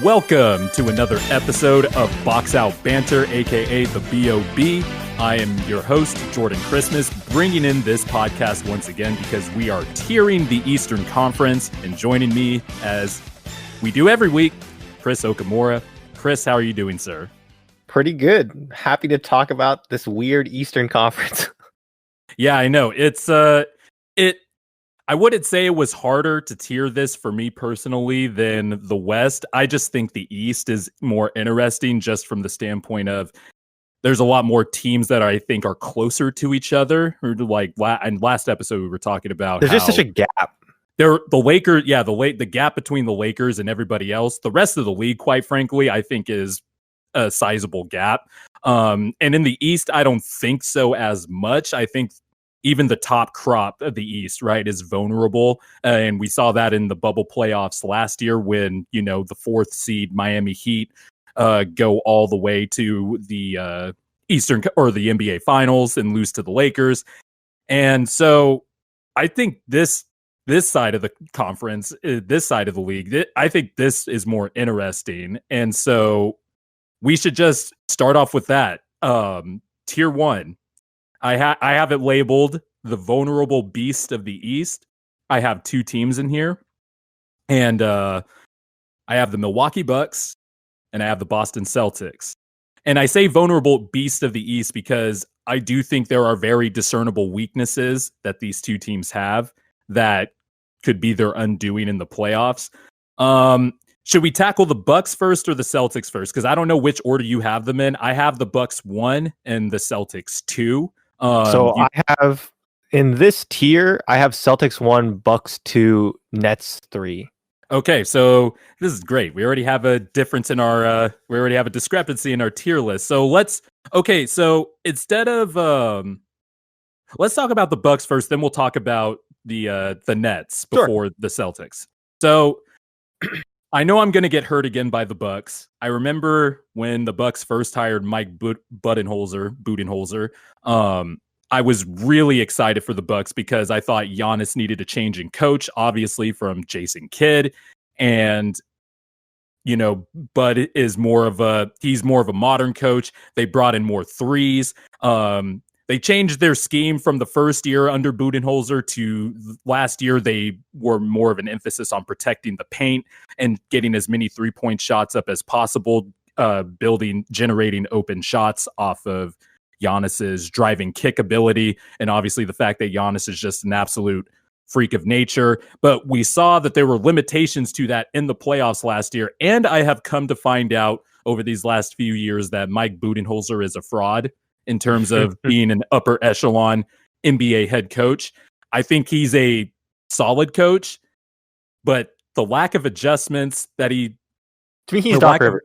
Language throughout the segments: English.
Welcome to another episode of Box Out Banter, aka the BOB. I am your host, Jordan Christmas, bringing in this podcast once again because we are tiering the Eastern Conference, and joining me, as we do every week, Chris Okamura. Chris, how are you doing, sir? Pretty good. Happy to talk about this weird Eastern Conference. Yeah, I know. I wouldn't say it was harder to tier this for me personally than the West. I just think the East is more interesting just from the standpoint of there's a lot more teams that I think are closer to each other. Or like and last episode we were talking about There's just such a gap. The Lakers, the gap between the Lakers and everybody else, the rest of the league, quite frankly, I think is a sizable gap. And in the East, I don't think so as much. I think even the top crop of the East, right, is vulnerable. And we saw that in the bubble playoffs last year when, the fourth seed Miami Heat go all the way to the Eastern or the NBA Finals and lose to the Lakers. And so I think this side of the conference, this side of the league, I think this is more interesting. And so we should just start off with that. Tier 1. I have it labeled the vulnerable beast of the East. I have two teams in here. And I have the Milwaukee Bucks and I have the Boston Celtics. And I say vulnerable beast of the East because I do think there are very discernible weaknesses that these two teams have that could be their undoing in the playoffs. Should we tackle the Bucks first or the Celtics first? Because I don't know which order you have them in. I have the Bucks 1 and the Celtics 2. I have in this tier, I have Celtics 1, Bucks 2, Nets 3. Okay, so this is great. We already have a difference in our we already have a discrepancy in our tier list. So so instead of let's talk about the Bucks first, then we'll talk about the Nets before the Celtics. So I know I'm going to get hurt again by the Bucks. I remember when the Bucks first hired Mike Budenholzer. I was really excited for the Bucks because I thought Giannis needed a change in coach, obviously from Jason Kidd, and Bud is more of a modern coach. They brought in more threes. They changed their scheme from the first year under Budenholzer to last year. They were more of an emphasis on protecting the paint and getting as many 3-point shots up as possible, generating open shots off of Giannis's driving kick ability. And obviously the fact that Giannis is just an absolute freak of nature. But we saw that there were limitations to that in the playoffs last year. And I have come to find out over these last few years that Mike Budenholzer is a fraud in terms of being an upper echelon NBA head coach. I think he's a solid coach, but the lack of adjustments that to me, he's Doc Rivers.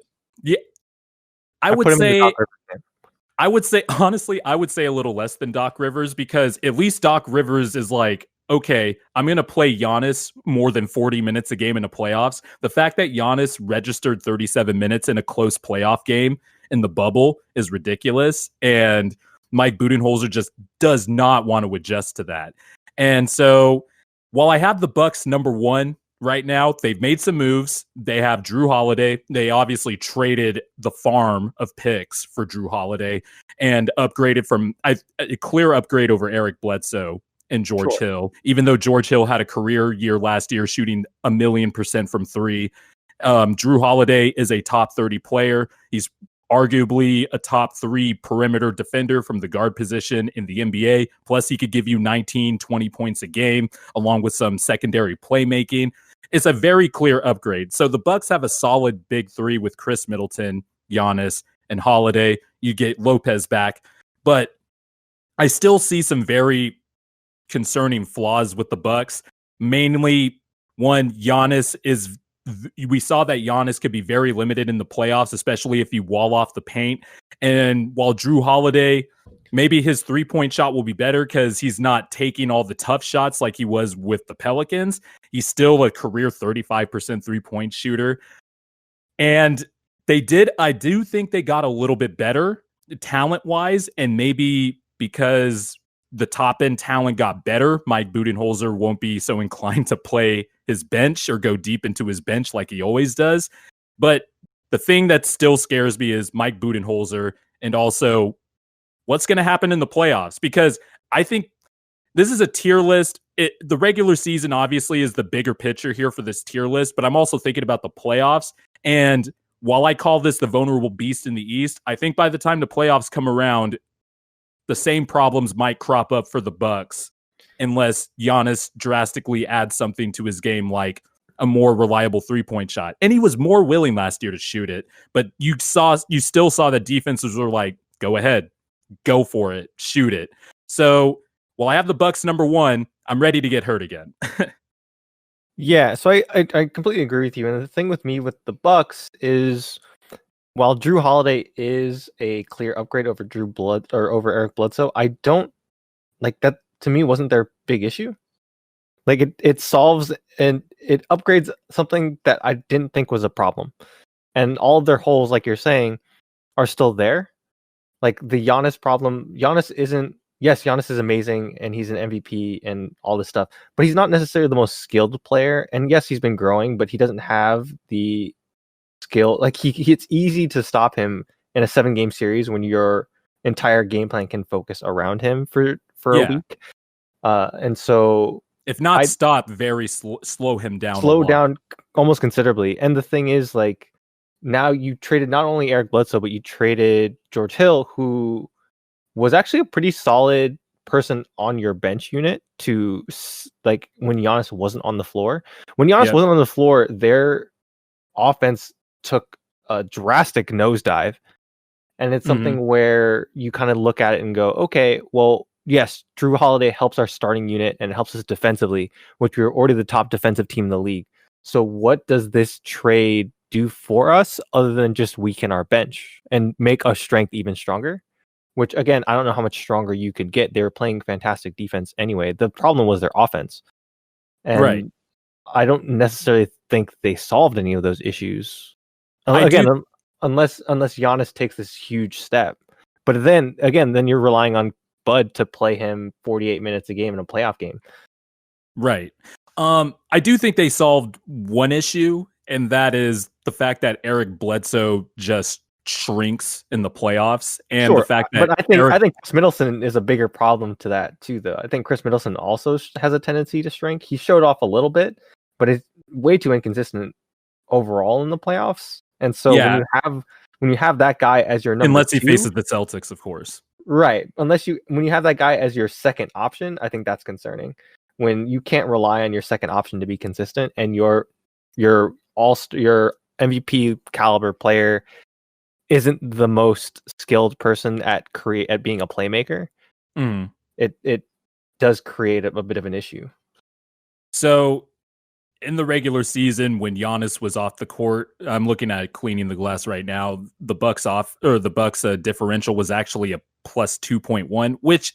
I would say, honestly, I would say a little less than Doc Rivers because at least Doc Rivers is like, okay, I'm going to play Giannis more than 40 minutes a game in the playoffs. The fact that Giannis registered 37 minutes in a close playoff game in the bubble is ridiculous. And Mike Budenholzer just does not want to adjust to that. And so while I have the Bucks number 1 right now, they've made some moves. They have Drew Holiday. They obviously traded the farm of picks for Drew Holiday and upgraded from a clear upgrade over Eric Bledsoe and George Hill, even though George Hill had a career year last year shooting 1,000,000% from 3. Drew Holiday is a top 30 player. He's arguably a top 3 perimeter defender from the guard position in the NBA. Plus, he could give you 19, 20 points a game, along with some secondary playmaking. It's a very clear upgrade. So the Bucks have a solid big 3 with Chris Middleton, Giannis, and Holiday. You get Lopez back. But I still see some very concerning flaws with the Bucks. Mainly, one, we saw that Giannis could be very limited in the playoffs, especially if you wall off the paint. And while Drew Holiday, maybe his 3-point shot will be better because he's not taking all the tough shots like he was with the Pelicans. He's still a career 35% 3-point shooter. And I do think they got a little bit better talent-wise, and maybe because the top-end talent got better, Mike Budenholzer won't be so inclined to play his bench or go deep into his bench like he always does. But the thing that still scares me is Mike Budenholzer, and also what's going to happen in the playoffs, because I think this is a tier list. The regular season obviously is the bigger picture here for this tier list, but I'm also thinking about the playoffs. And while I call this the vulnerable beast in the East, I think by the time the playoffs come around, the same problems might crop up for the Bucks unless Giannis drastically adds something to his game, like a more reliable 3-point shot. And he was more willing last year to shoot it, but you still saw that defenses were like, go ahead, go for it, shoot it. So while I have the Bucks number 1, I'm ready to get hurt again. Yeah, so I completely agree with you. And the thing with me with the Bucks is, while Drew Holiday is a clear upgrade over over Eric Bledsoe, I don't like that. To me, wasn't their big issue. Like it solves and it upgrades something that I didn't think was a problem, and all of their holes, like you're saying, are still there. Like the Giannis problem, Giannis is amazing and he's an MVP and all this stuff, but he's not necessarily the most skilled player. And yes, he's been growing, but he doesn't have the skill. Like it's easy to stop him in a 7-game series when your entire game plan can focus around him for a week. And so if not stop, very slow him down. Slow down almost considerably. And the thing is, like, now you traded not only Eric Bledsoe, but you traded George Hill, who was actually a pretty solid person on your bench unit to, like, when Giannis wasn't on the floor. When Giannis wasn't on the floor, their offense took a drastic nosedive. And it's something where you kind of look at it and go, okay, well, yes, Drew Holiday helps our starting unit and helps us defensively, which we're already the top defensive team in the league. So what does this trade do for us other than just weaken our bench and make our strength even stronger? Which, again, I don't know how much stronger you could get. They were playing fantastic defense anyway. The problem was their offense. And I don't necessarily think they solved any of those issues. Unless Giannis takes this huge step. But then you're relying on Bud to play him 48 minutes a game in a playoff game. Right. I do think they solved one issue, and that is the fact that Eric Bledsoe just shrinks in the playoffs, and the fact that I think Chris Middleton is a bigger problem to that too, though. I think Chris Middleton also has a tendency to shrink. He showed off a little bit, but it's way too inconsistent overall in the playoffs. And so when you have that guy as your number, unless he faces the Celtics, of course, right? When you have that guy as your second option, I think that's concerning. When you can't rely on your second option to be consistent, and your MVP caliber player isn't the most skilled person at being a playmaker, it does create a bit of an issue. So in the regular season, when Giannis was off the court, I'm looking at cleaning the glass right now. The Bucks differential was actually a plus 2.1, which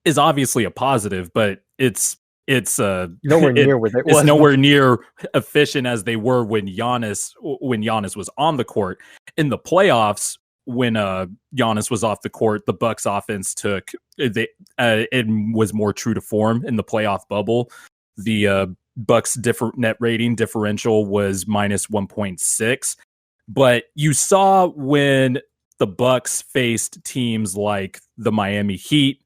is obviously a positive, but it's nowhere near where it's nowhere near efficient as they were when Giannis was on the court. In the playoffs, when Giannis was off the court, the Bucks offense it was more true to form in the playoff bubble. The Bucks net rating differential was minus 1.6, but you saw when the Bucks faced teams like the Miami Heat,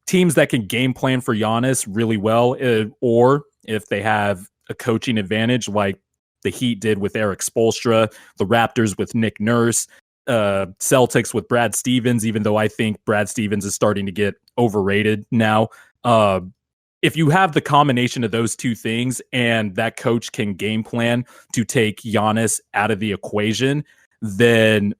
teams that can game plan for Giannis really well, or if they have a coaching advantage like the Heat did with Eric Spoelstra, the Raptors with Nick Nurse, Celtics with Brad Stevens, even though I think Brad Stevens is starting to get overrated now. If you have the combination of those two things and that coach can game plan to take Giannis out of the equation, then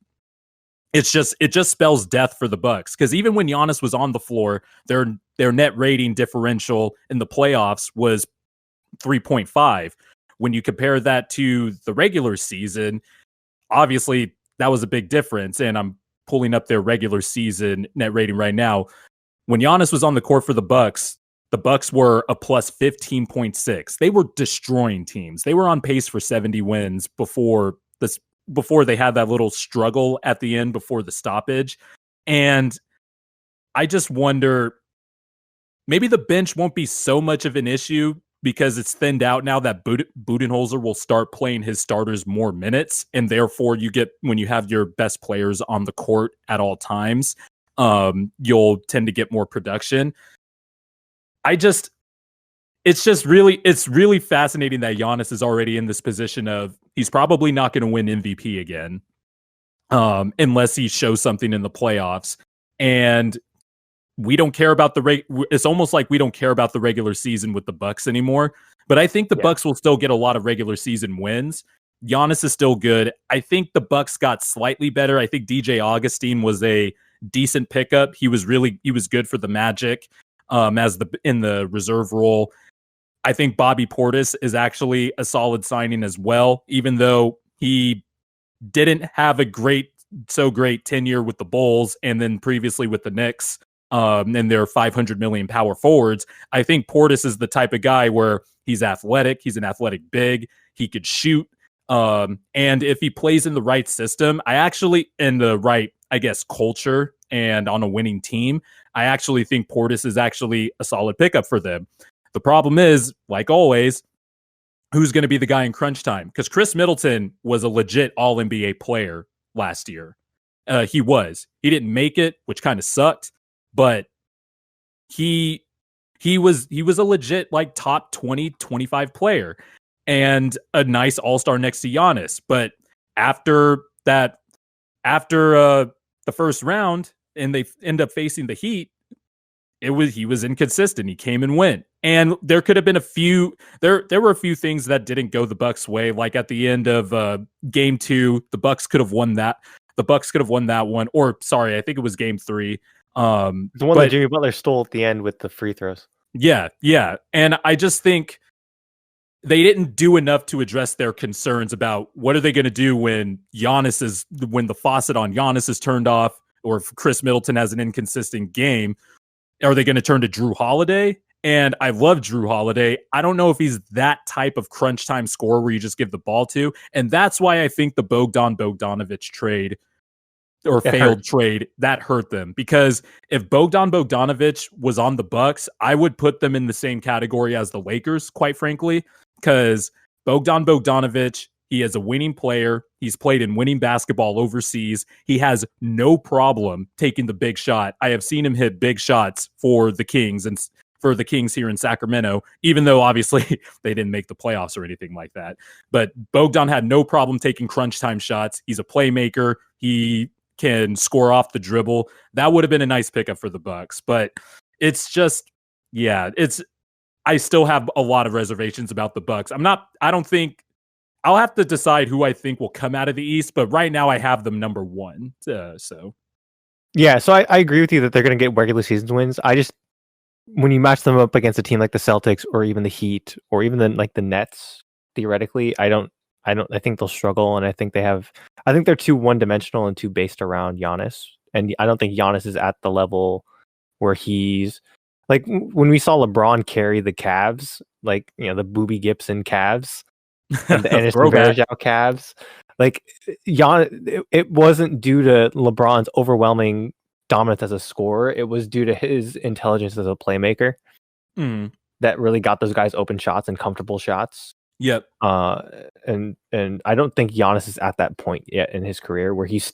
it just spells death for the Bucks. Because even when Giannis was on the floor, their net rating differential in the playoffs was 3.5. When you compare that to the regular season, obviously that was a big difference. And I'm pulling up their regular season net rating right now. When Giannis was on the court for the Bucks were a plus 15.6. They were destroying teams. They were on pace for 70 wins before they had that little struggle at the end before the stoppage. And I just wonder, maybe the bench won't be so much of an issue because it's thinned out now that Budenholzer will start playing his starters more minutes, and therefore when you have your best players on the court at all times, you'll tend to get more production. It's really fascinating that Giannis is already in this position of he's probably not going to win MVP again, unless he shows something in the playoffs. And we don't care about it's almost like we don't care about the regular season with the Bucks anymore. But I think the Bucks will still get a lot of regular season wins. Giannis is still good. I think the Bucks got slightly better. I think DJ Augustine was a decent pickup. He was good for the Magic in the reserve role. I think Bobby Portis is actually a solid signing as well, even though he didn't have a great tenure with the Bulls and then previously with the Knicks. And their 500 million power forwards. I think Portis is the type of guy where he's athletic. He's an athletic big. He could shoot. And if he plays in the right system, in the right, I guess, culture and on a winning team, I actually think Portis is actually a solid pickup for them. The problem is, like always, who's going to be the guy in crunch time? Because Chris Middleton was a legit All-NBA player last year. He didn't make it, which kind of sucked. But he was a legit like top 20, 25 player and a nice all-star next to Giannis. But after the first round and they end up facing the Heat, he was inconsistent. He came and went. And there could have been there were a few things that didn't go the Bucks' way. Like at the end of game 2, the Bucks could have won that. The Bucks could have won that one. Or sorry, I think it was game 3. The one that Jimmy Butler stole at the end with the free throws. Yeah. And I just think they didn't do enough to address their concerns about what are they going to do when the faucet on Giannis is turned off, or if Chris Middleton has an inconsistent game. Are they going to turn to Drew Holiday? And I love Drew Holiday. I don't know if he's that type of crunch time scorer where you just give the ball to. And that's why I think the Bogdanovich trade or failed trade, that hurt them. Because if Bogdanovich was on the Bucks, I would put them in the same category as the Lakers, quite frankly. Because Bogdanovich, he is a winning player. He's played in winning basketball overseas. He has no problem taking the big shot. I have seen him hit big shots for the Kings and for the Kings here in Sacramento, even though obviously they didn't make the playoffs or anything like that. But Bogdan had no problem taking crunch time shots. He's a playmaker. He can score off the dribble. That would have been a nice pickup for the Bucks. But it's just, I still have a lot of reservations about the Bucks. I'll have to decide who I think will come out of the East, but right now I have them number 1. So I agree with you that they're going to get regular season wins. When you match them up against a team like the Celtics or even the Heat or even the Nets, theoretically, I think they'll struggle, and I think they're too one-dimensional and too based around Giannis. And I don't think Giannis is at the level where he's like when we saw LeBron carry the Cavs, the Boobie Gibson Cavs and the Enes Varejao Cavs. It wasn't due to LeBron's overwhelming dominance as a scorer. It was due to his intelligence as a playmaker that really got those guys open shots and comfortable shots. Yep. And I don't think Giannis is at that point yet in his career where he's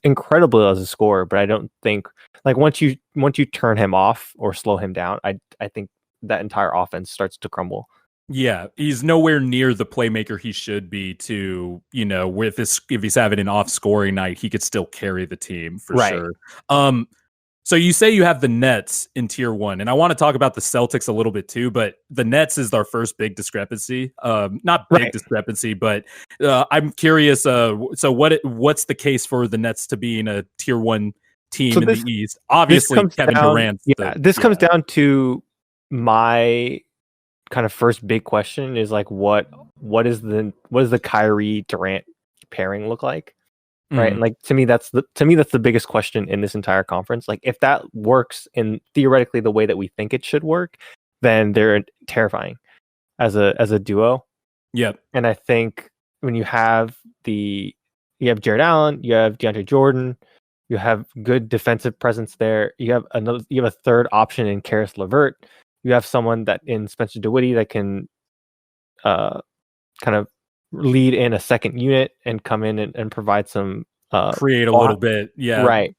incredible as a scorer, but I don't think once you turn him off or slow him down, I think that entire offense starts to crumble. Yeah, he's nowhere near the playmaker he should be to, if he's having an off scoring night, he could still carry the team for sure. So you say you have the Nets in tier 1, and I want to talk about the Celtics a little bit too, but the Nets is our first big discrepancy. Not big discrepancy, but I'm curious. So what's the case for the Nets to be in a tier 1 team in the East? Obviously, Kevin Durant. This comes down to my kind of first big question is what does the Kyrie Durant pairing look like? Right. And to me that's the biggest question in this entire conference. If that works in theoretically the way that we think it should work, then they're terrifying as a duo. Yep. And I think when you have Jared Allen, you have DeAndre Jordan, you have good defensive presence there. You have a third option in Karis LeVert. You have someone that in Spencer DeWitty that can kind of lead in a second unit and come in and provide some create a little bit, right,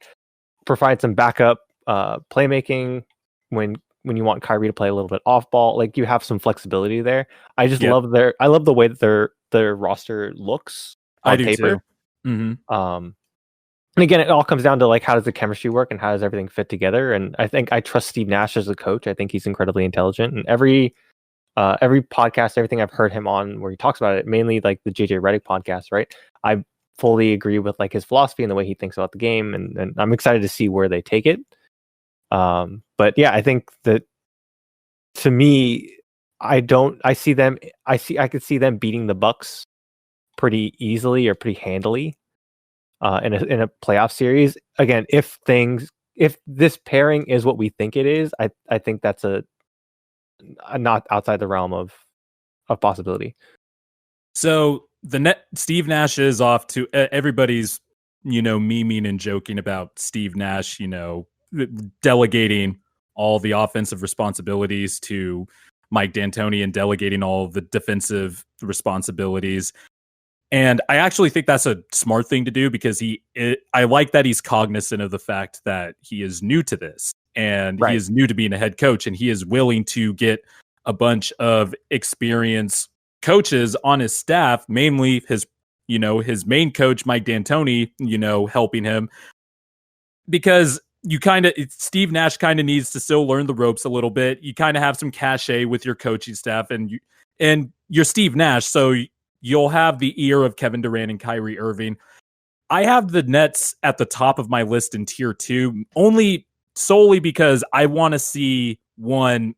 provide some backup playmaking when you want Kyrie to play a little bit off ball. Like, you have some flexibility there. I just love the way that their roster looks on paper. Mm-hmm. And again, it all comes down to like, how does the chemistry work and how does everything fit together? And I think I trust Steve Nash as a coach. I think he's incredibly intelligent, and every podcast, everything I've heard him on where he talks about it, mainly like the JJ Redick podcast, right? I fully agree with like his philosophy and the way he thinks about the game, and I'm excited to see where they take it. But yeah, I think that, to me, I could see them beating the Bucks pretty easily or pretty handily in a playoff series. Again, if this pairing is what we think it is, I think that's a not outside the realm of possibility. So Steve Nash is off to everybody's, memeing and joking about Steve Nash, delegating all the offensive responsibilities to Mike D'Antoni and delegating all of the defensive responsibilities. And I actually think that's a smart thing to do, because I like that he's cognizant of the fact that he is new to this, and he is new to being a head coach, and he is willing to get a bunch of experienced coaches on his staff, mainly his main coach, Mike D'Antoni, helping him, because Steve Nash kind of needs to still learn the ropes a little bit. You kind of have some cachet with your coaching staff, and you're Steve Nash, so you'll have the ear of Kevin Durant and Kyrie Irving. I have the Nets at the top of my list in tier 2, only solely because I want to see, one,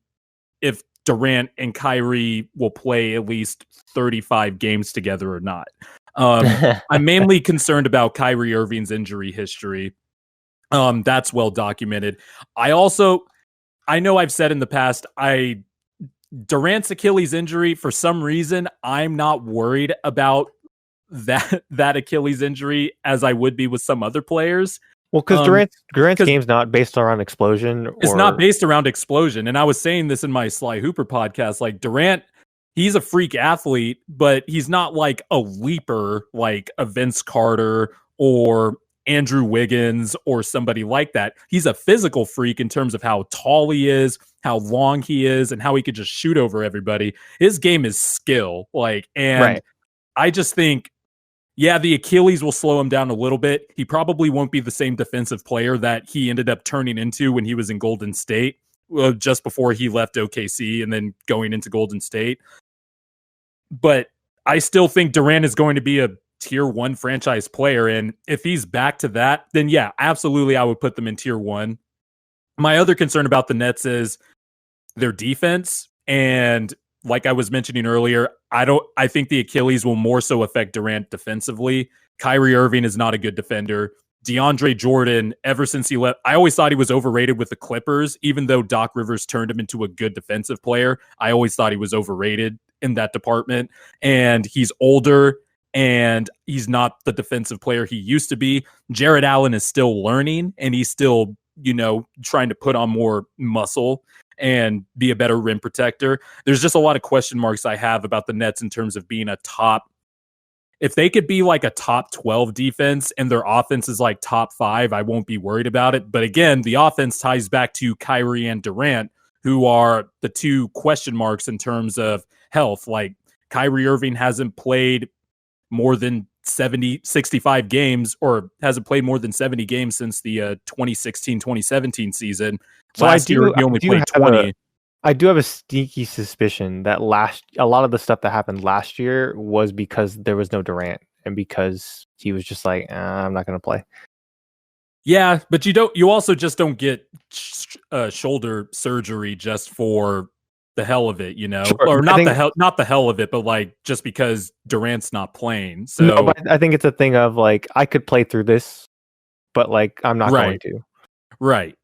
if Durant and Kyrie will play at least 35 games together or not. I'm mainly concerned about Kyrie Irving's injury history. That's well documented. I know I've said in the past, Durant's Achilles injury, for some reason, I'm not worried about that Achilles injury as I would be with some other players. Well, because Durant's game's not based around explosion. It's not based around explosion. And I was saying this in my Sly Hooper podcast, like, Durant, he's a freak athlete, but he's not like a leaper like a Vince Carter or Andrew Wiggins or somebody like that. He's a physical freak in terms of how tall he is, how long he is, and how he could just shoot over everybody. His game is skill. I just think, the Achilles will slow him down a little bit. He probably won't be the same defensive player that he ended up turning into when he was in Golden State, just before he left OKC and then going into Golden State. But I still think Durant is going to be a tier 1 franchise player. And if he's back to that, then absolutely, I would put them in tier 1. My other concern about the Nets is their defense. And like I was mentioning earlier, I think the Achilles will more so affect Durant defensively. Kyrie Irving is not a good defender. DeAndre Jordan, ever since he left, I always thought he was overrated with the Clippers, even though Doc Rivers turned him into a good defensive player. I always thought he was overrated in that department. And he's older, and he's not the defensive player he used to be. Jared Allen is still learning, and he's still, trying to put on more muscle and be a better rim protector. There's just a lot of question marks I have about the Nets in terms of being if they could be like a top 12 defense and their offense is like top 5, I won't be worried about it. But again, the offense ties back to Kyrie and Durant, who are the two question marks in terms of health. Like, Kyrie Irving hasn't played more than 65 games, or hasn't played more than 70 games since the 2016-2017 season. So Last year, he only played 20. I do have a sneaky suspicion that a lot of the stuff that happened last year was because there was no Durant, and because he was just like, I'm not going to play. Yeah, but you also just don't get shoulder surgery just for the hell of it, Sure, or not the hell of it, but like just because Durant's not playing. So no, but I think it's a thing of like, I could play through this, but like, I'm not going to. Right.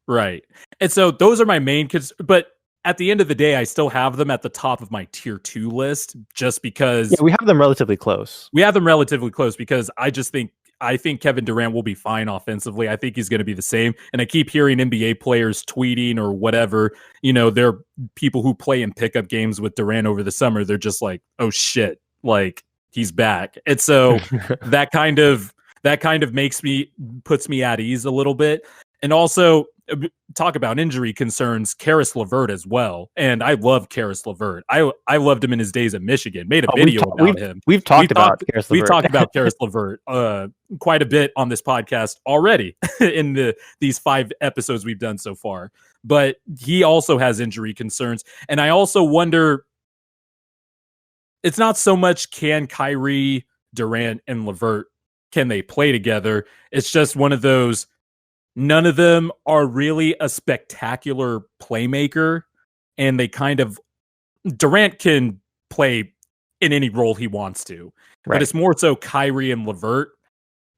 And so those are my main but at the end of the day, I still have them at the top of my tier 2 list, just because we have them relatively close. We have them relatively close because I just think I think Kevin Durant will be fine offensively. I think he's going to be the same. And I keep hearing NBA players tweeting or whatever, they're people who play in pickup games with Durant over the summer. They're just like, oh shit, like he's back. And so that kind of puts me at ease a little bit. And also, talk about injury concerns, Karis LeVert as well. And I love Karis LeVert. I loved him in his days at Michigan. Made a video about him. We've talked about Karis LeVert. We've talked about Karis LeVert quite a bit on this podcast already in these 5 episodes we've done so far. But he also has injury concerns. And I also wonder, it's not so much can Kyrie, Durant, and LeVert, can they play together? It's just one of those, none of them are really a spectacular playmaker, and Durant can play in any role he wants to. Right. But it's more so Kyrie and LeVert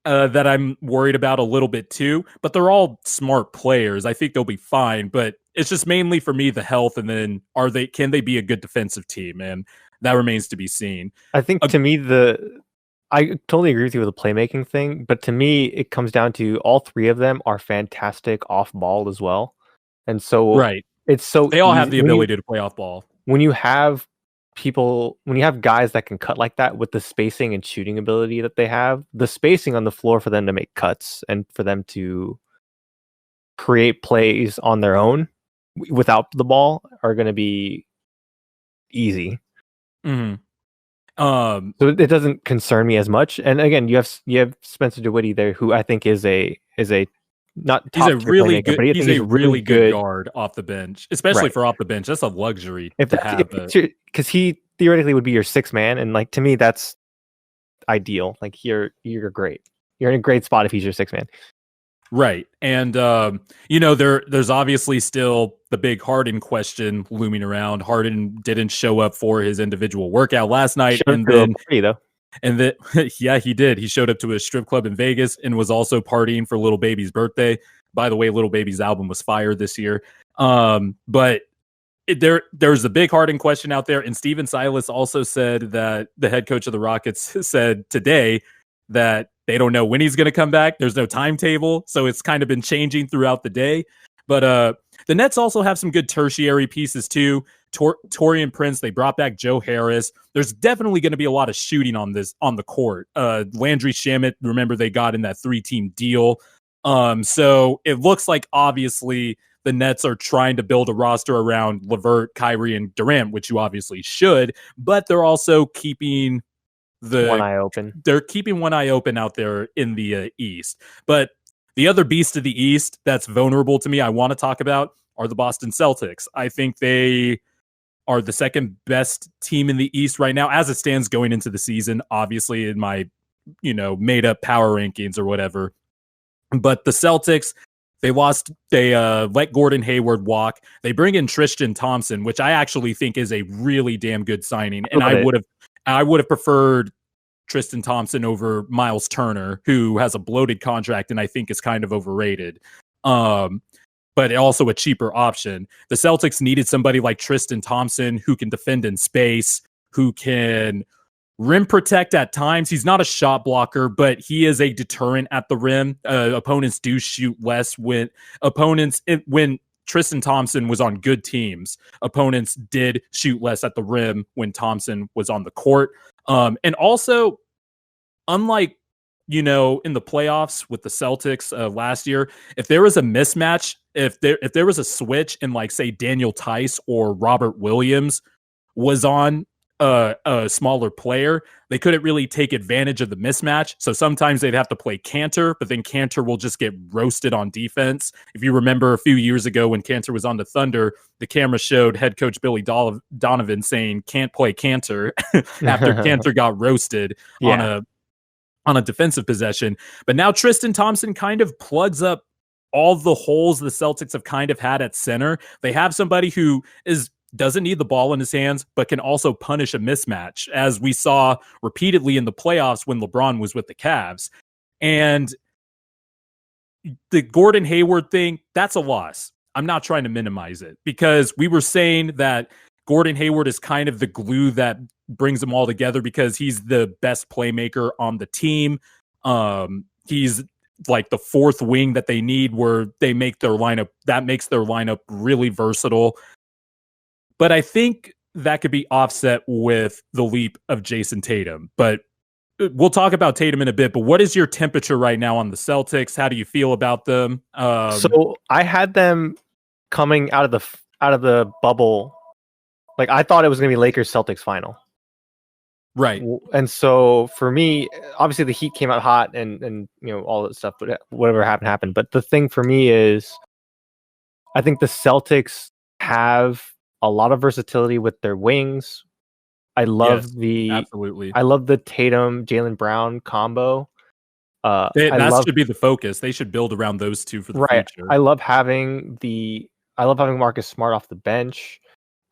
that I'm worried about a little bit too. But they're all smart players. I think they'll be fine. But it's just mainly for me the health, and then can they be a good defensive team? And that remains to be seen. I think to me I totally agree with you with the playmaking thing, but to me, it comes down to all 3 of them are fantastic off ball as well. And so it's so they all have the ability to play off ball. When you have guys that can cut like that with the spacing and shooting ability that they have, the spacing on the floor for them to make cuts and for them to create plays on their own without the ball are going to be easy. Mm-hmm. So it doesn't concern me as much. And again, you have Spencer Dinwiddie there, who I think is a not top he's a really good playmaker, he's a really good guard off the bench, especially for off the bench. That's a luxury to have. Because he theoretically would be your 6th man, and like to me, that's ideal. Like you're great. You're in a great spot if he's your 6th man. Right. And, there's obviously still the big Harden question looming around. Harden didn't show up for his individual workout last night. Yeah, he did. He showed up to a strip club in Vegas and was also partying for Lil Baby's birthday. By the way, Lil Baby's album was fire this year. But there's a big Harden question out there. And Steven Silas also said that the head coach of the Rockets said today that they don't know when he's going to come back. There's no timetable, so it's kind of been changing throughout the day. But the Nets also have some good tertiary pieces too. Taurean Prince, they brought back Joe Harris. There's definitely going to be a lot of shooting on the court. Landry Shamet, remember they got in that 3-team deal. So it looks like obviously the Nets are trying to build a roster around LeVert, Kyrie, and Durant, which you obviously should, but they're also keeping one eye open. They're keeping one eye open out there in the East. But the other beast of the East that's vulnerable to me, I want to talk about, are the Boston Celtics. I think they are the second best team in the East right now, as it stands going into the season, obviously in my, made up power rankings or whatever. But the Celtics, they let Gordon Hayward walk. They bring in Tristan Thompson, which I actually think is a really damn good signing. And I would have preferred Tristan Thompson over Miles Turner, who has a bloated contract and I think is kind of overrated. But also a cheaper option. The Celtics needed somebody like Tristan Thompson who can defend in space, who can rim protect at times. He's not a shot blocker, but he is a deterrent at the rim. Opponents do shoot less when Tristan Thompson was on good teams. Opponents did shoot less at the rim when Thompson was on the court. And also, unlike, in the playoffs with the Celtics last year, if there was a mismatch, if there was a switch and like, say, Daniel Tice or Robert Williams was on a smaller player, they couldn't really take advantage of the mismatch. So sometimes they'd have to play Cantor, but then Cantor will just get roasted on defense. If you remember a few years ago when Cantor was on the Thunder, the camera showed head coach Billy Donovan saying can't play Cantor after Cantor got roasted on a defensive possession. But now Tristan Thompson kind of plugs up all the holes the Celtics have kind of had at center. They have somebody who doesn't need the ball in his hands, but can also punish a mismatch, as we saw repeatedly in the playoffs when LeBron was with the Cavs. And the Gordon Hayward thing, that's a loss. I'm not trying to minimize it, because we were saying that Gordon Hayward is kind of the glue that brings them all together because he's the best playmaker on the team. he's like the fourth wing that they need, where they make their lineup, that makes their lineup really versatile. But I think that could be offset with the leap of Jason Tatum. But we'll talk about Tatum in a bit. But what is your temperature right now on the Celtics? How do you feel about them? So I had them coming out of the bubble. Like, I thought it was going to be Lakers Celtics final. Right. And so for me, obviously the Heat came out hot and all that stuff, but whatever happened. But the thing for me is, I think the Celtics have a lot of versatility with their wings. I love absolutely. I love the Tatum Jaylen Brown combo. That should be the focus. They should build around those two for the future. I love having Marcus Smart off the bench.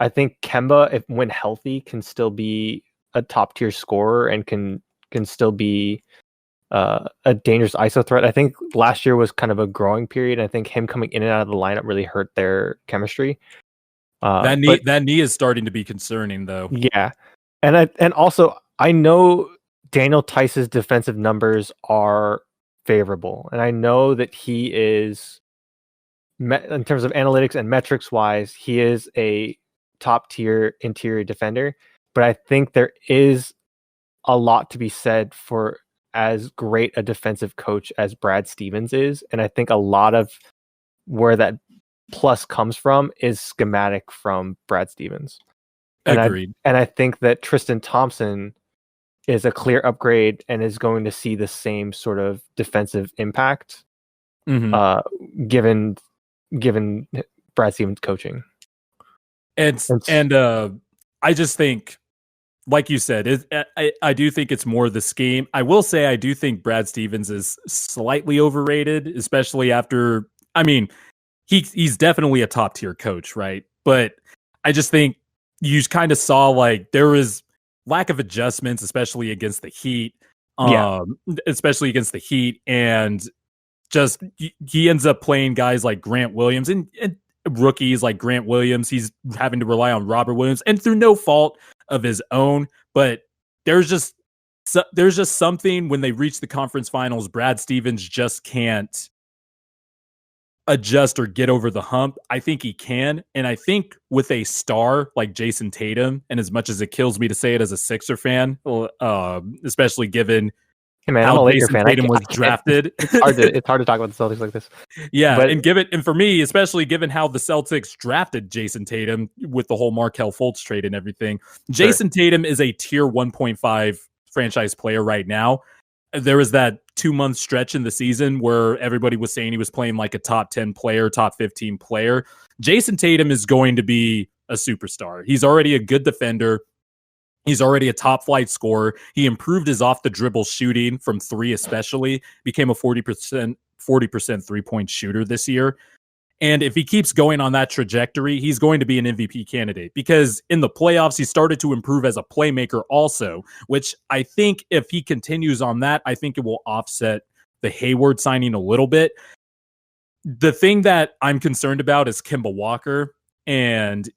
I think Kemba, when healthy, can still be a top tier scorer and can still be a dangerous ISO threat. I think last year was kind of a growing period. I think him coming in and out of the lineup really hurt their chemistry. That knee is starting to be concerning, though. Yeah, and also I know Daniel Tice's defensive numbers are favorable, and I know that he is, in terms of analytics and metrics wise, he is a top tier interior defender. But I think there is a lot to be said for as great a defensive coach as Brad Stevens is. And I think a lot of where that plus comes from is schematic from Brad Stevens. Agreed. And I think that Tristan Thompson is a clear upgrade and is going to see the same sort of defensive impact, given Brad Stevens' coaching. And I just think, like you said, I do think it's more the scheme. I will say I do think Brad Stevens is slightly overrated, especially after, I mean, he's definitely a top tier coach, right? But I just think you kind of saw like there was lack of adjustments, especially against the Heat. Especially against the Heat, and just he ends up playing guys like Grant Williams and rookies like Grant Williams. He's having to rely on Robert Williams, and through no fault of his own, but there's just something when they reach the conference finals, Brad Stevens just can't adjust or get over the hump. I think he can, and I think with a star like Jason Tatum, and as much as it kills me to say it as a Sixer fan, especially given I'm a Laker fan. Tatum was drafted. It's hard to talk about the Celtics like this. Yeah, and for me, especially given how the Celtics drafted Jason Tatum with the whole Markelle Fultz trade and everything, Jason Tatum is a tier 1.5 franchise player right now. There was that 2-month stretch in the season where everybody was saying he was playing like a top 10 player, top 15 player. Jason Tatum is going to be a superstar. He's already a good defender. He's already a top flight scorer. He improved his off the dribble shooting from three, especially became a 40% 3-point shooter this year. And if he keeps going on that trajectory, he's going to be an MVP candidate, because in the playoffs, he started to improve as a playmaker also, which I think if he continues on that, I think it will offset the Hayward signing a little bit. The thing that I'm concerned about is Kemba Walker, and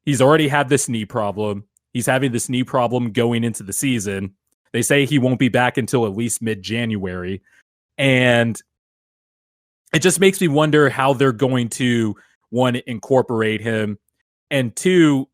he's already had this knee problem. He's having this knee problem going into the season. They say he won't be back until at least mid-January. And it just makes me wonder how they're going to, one, incorporate him. And two,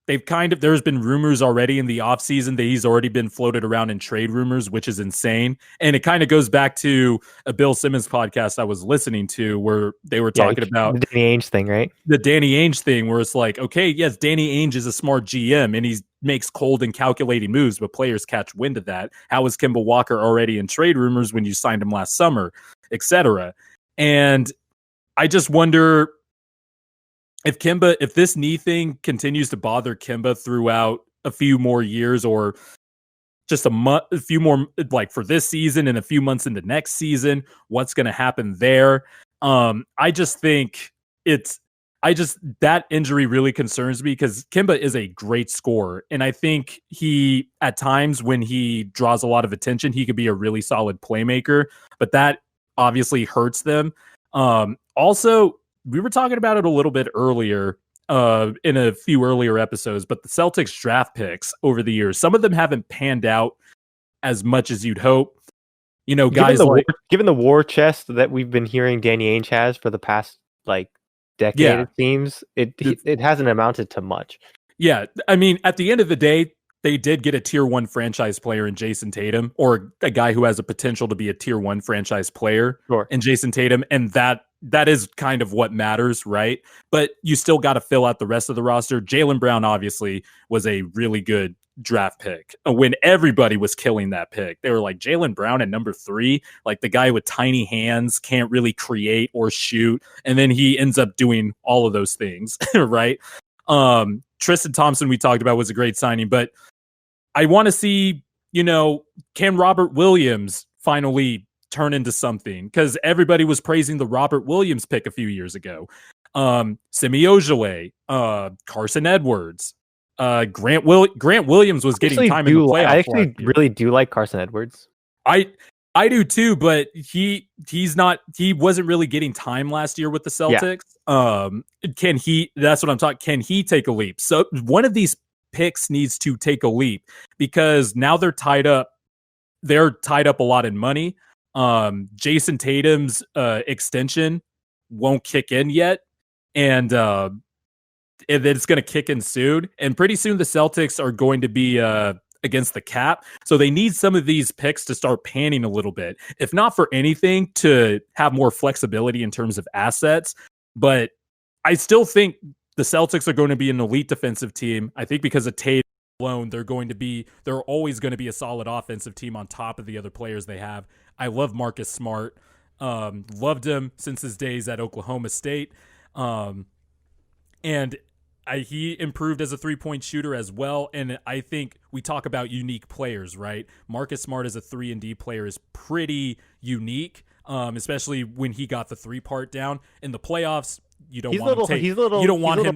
there's been rumors already in the offseason that he's already been floated around in trade rumors, which is insane. And it kind of goes back to a Bill Simmons podcast I was listening to where they were talking about the Danny Ainge thing, right? The Danny Ainge thing, where it's like, okay, yes, Danny Ainge is a smart GM and he makes cold and calculating moves, but players catch wind of that. How is Kemba Walker already in trade rumors when you signed him last summer, etc.? And I just wonder if this knee thing continues to bother Kemba throughout a few more years, or just a few more, like for this season and a few months into next season, what's going to happen there? I just think that injury really concerns me, because Kemba is a great scorer. And I think he, at times when he draws a lot of attention, he could be a really solid playmaker, but that obviously hurts them. Also, we were talking about it a little bit earlier in a few earlier episodes, but the Celtics draft picks over the years, some of them haven't panned out as much as you'd hope. guys given the war chest that we've been hearing Danny Ainge has for the past decade, it seems it hasn't amounted to much. Yeah, I mean, at the end of the day, they did get a tier 1 franchise player in Jason Tatum, or a guy who has a potential to be a tier 1 franchise player in Jason Tatum, and that is kind of what matters, right? But you still got to fill out the rest of the roster. Jaylen Brown obviously was a really good draft pick when everybody was killing that pick. They were like, Jaylen Brown at number 3, like the guy with tiny hands, can't really create or shoot, and then he ends up doing all of those things, right? Tristan Thompson, we talked about, was a great signing, but I want to see, can Robert Williams finally turn into something? Because everybody was praising the Robert Williams pick a few years ago. Semi Ojeleye, Carson Edwards, Grant Williams was getting time in the playoffs. I actually really do like Carson Edwards. I do too, but he wasn't really getting time last year with the Celtics. Yeah. That's what I'm talking. Can he take a leap? So one of these picks needs to take a leap, because now they're tied up. They're tied up a lot in money. Jason Tatum's extension won't kick in yet. And it's going to kick in soon. And pretty soon the Celtics are going to be against the cap. So they need some of these picks to start panning a little bit. If not for anything, to have more flexibility in terms of assets. But I still think the Celtics are going to be an elite defensive team. I think because of Tatum alone, they're always going to be a solid offensive team on top of the other players they have. I love Marcus Smart. Loved him since his days at Oklahoma State. And he improved as a 3-point shooter as well. And I think we talk about unique players, right? Marcus Smart as a 3-and-D player is pretty unique, especially when he got the 3-part down. In the playoffs, you don't want him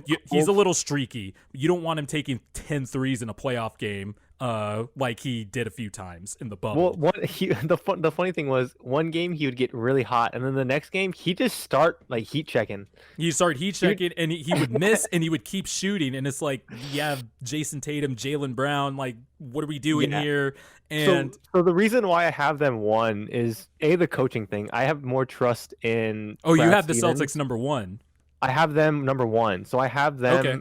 taking. He's a little streaky. You don't want him taking 10 threes in a playoff game, like he did a few times in the bubble. Well, the funny thing was, one game he would get really hot, and then the next game he just start heat checking. He start heat checking, and he would miss, and he would keep shooting, and it's like, yeah, Jason Tatum, Jaylen Brown, like, what are we doing here? And so the reason why I have them 1 is the coaching thing. I have more trust in. Oh, Brad you have Stevens. The Celtics number 1. I have them number 1, so I have them. Okay.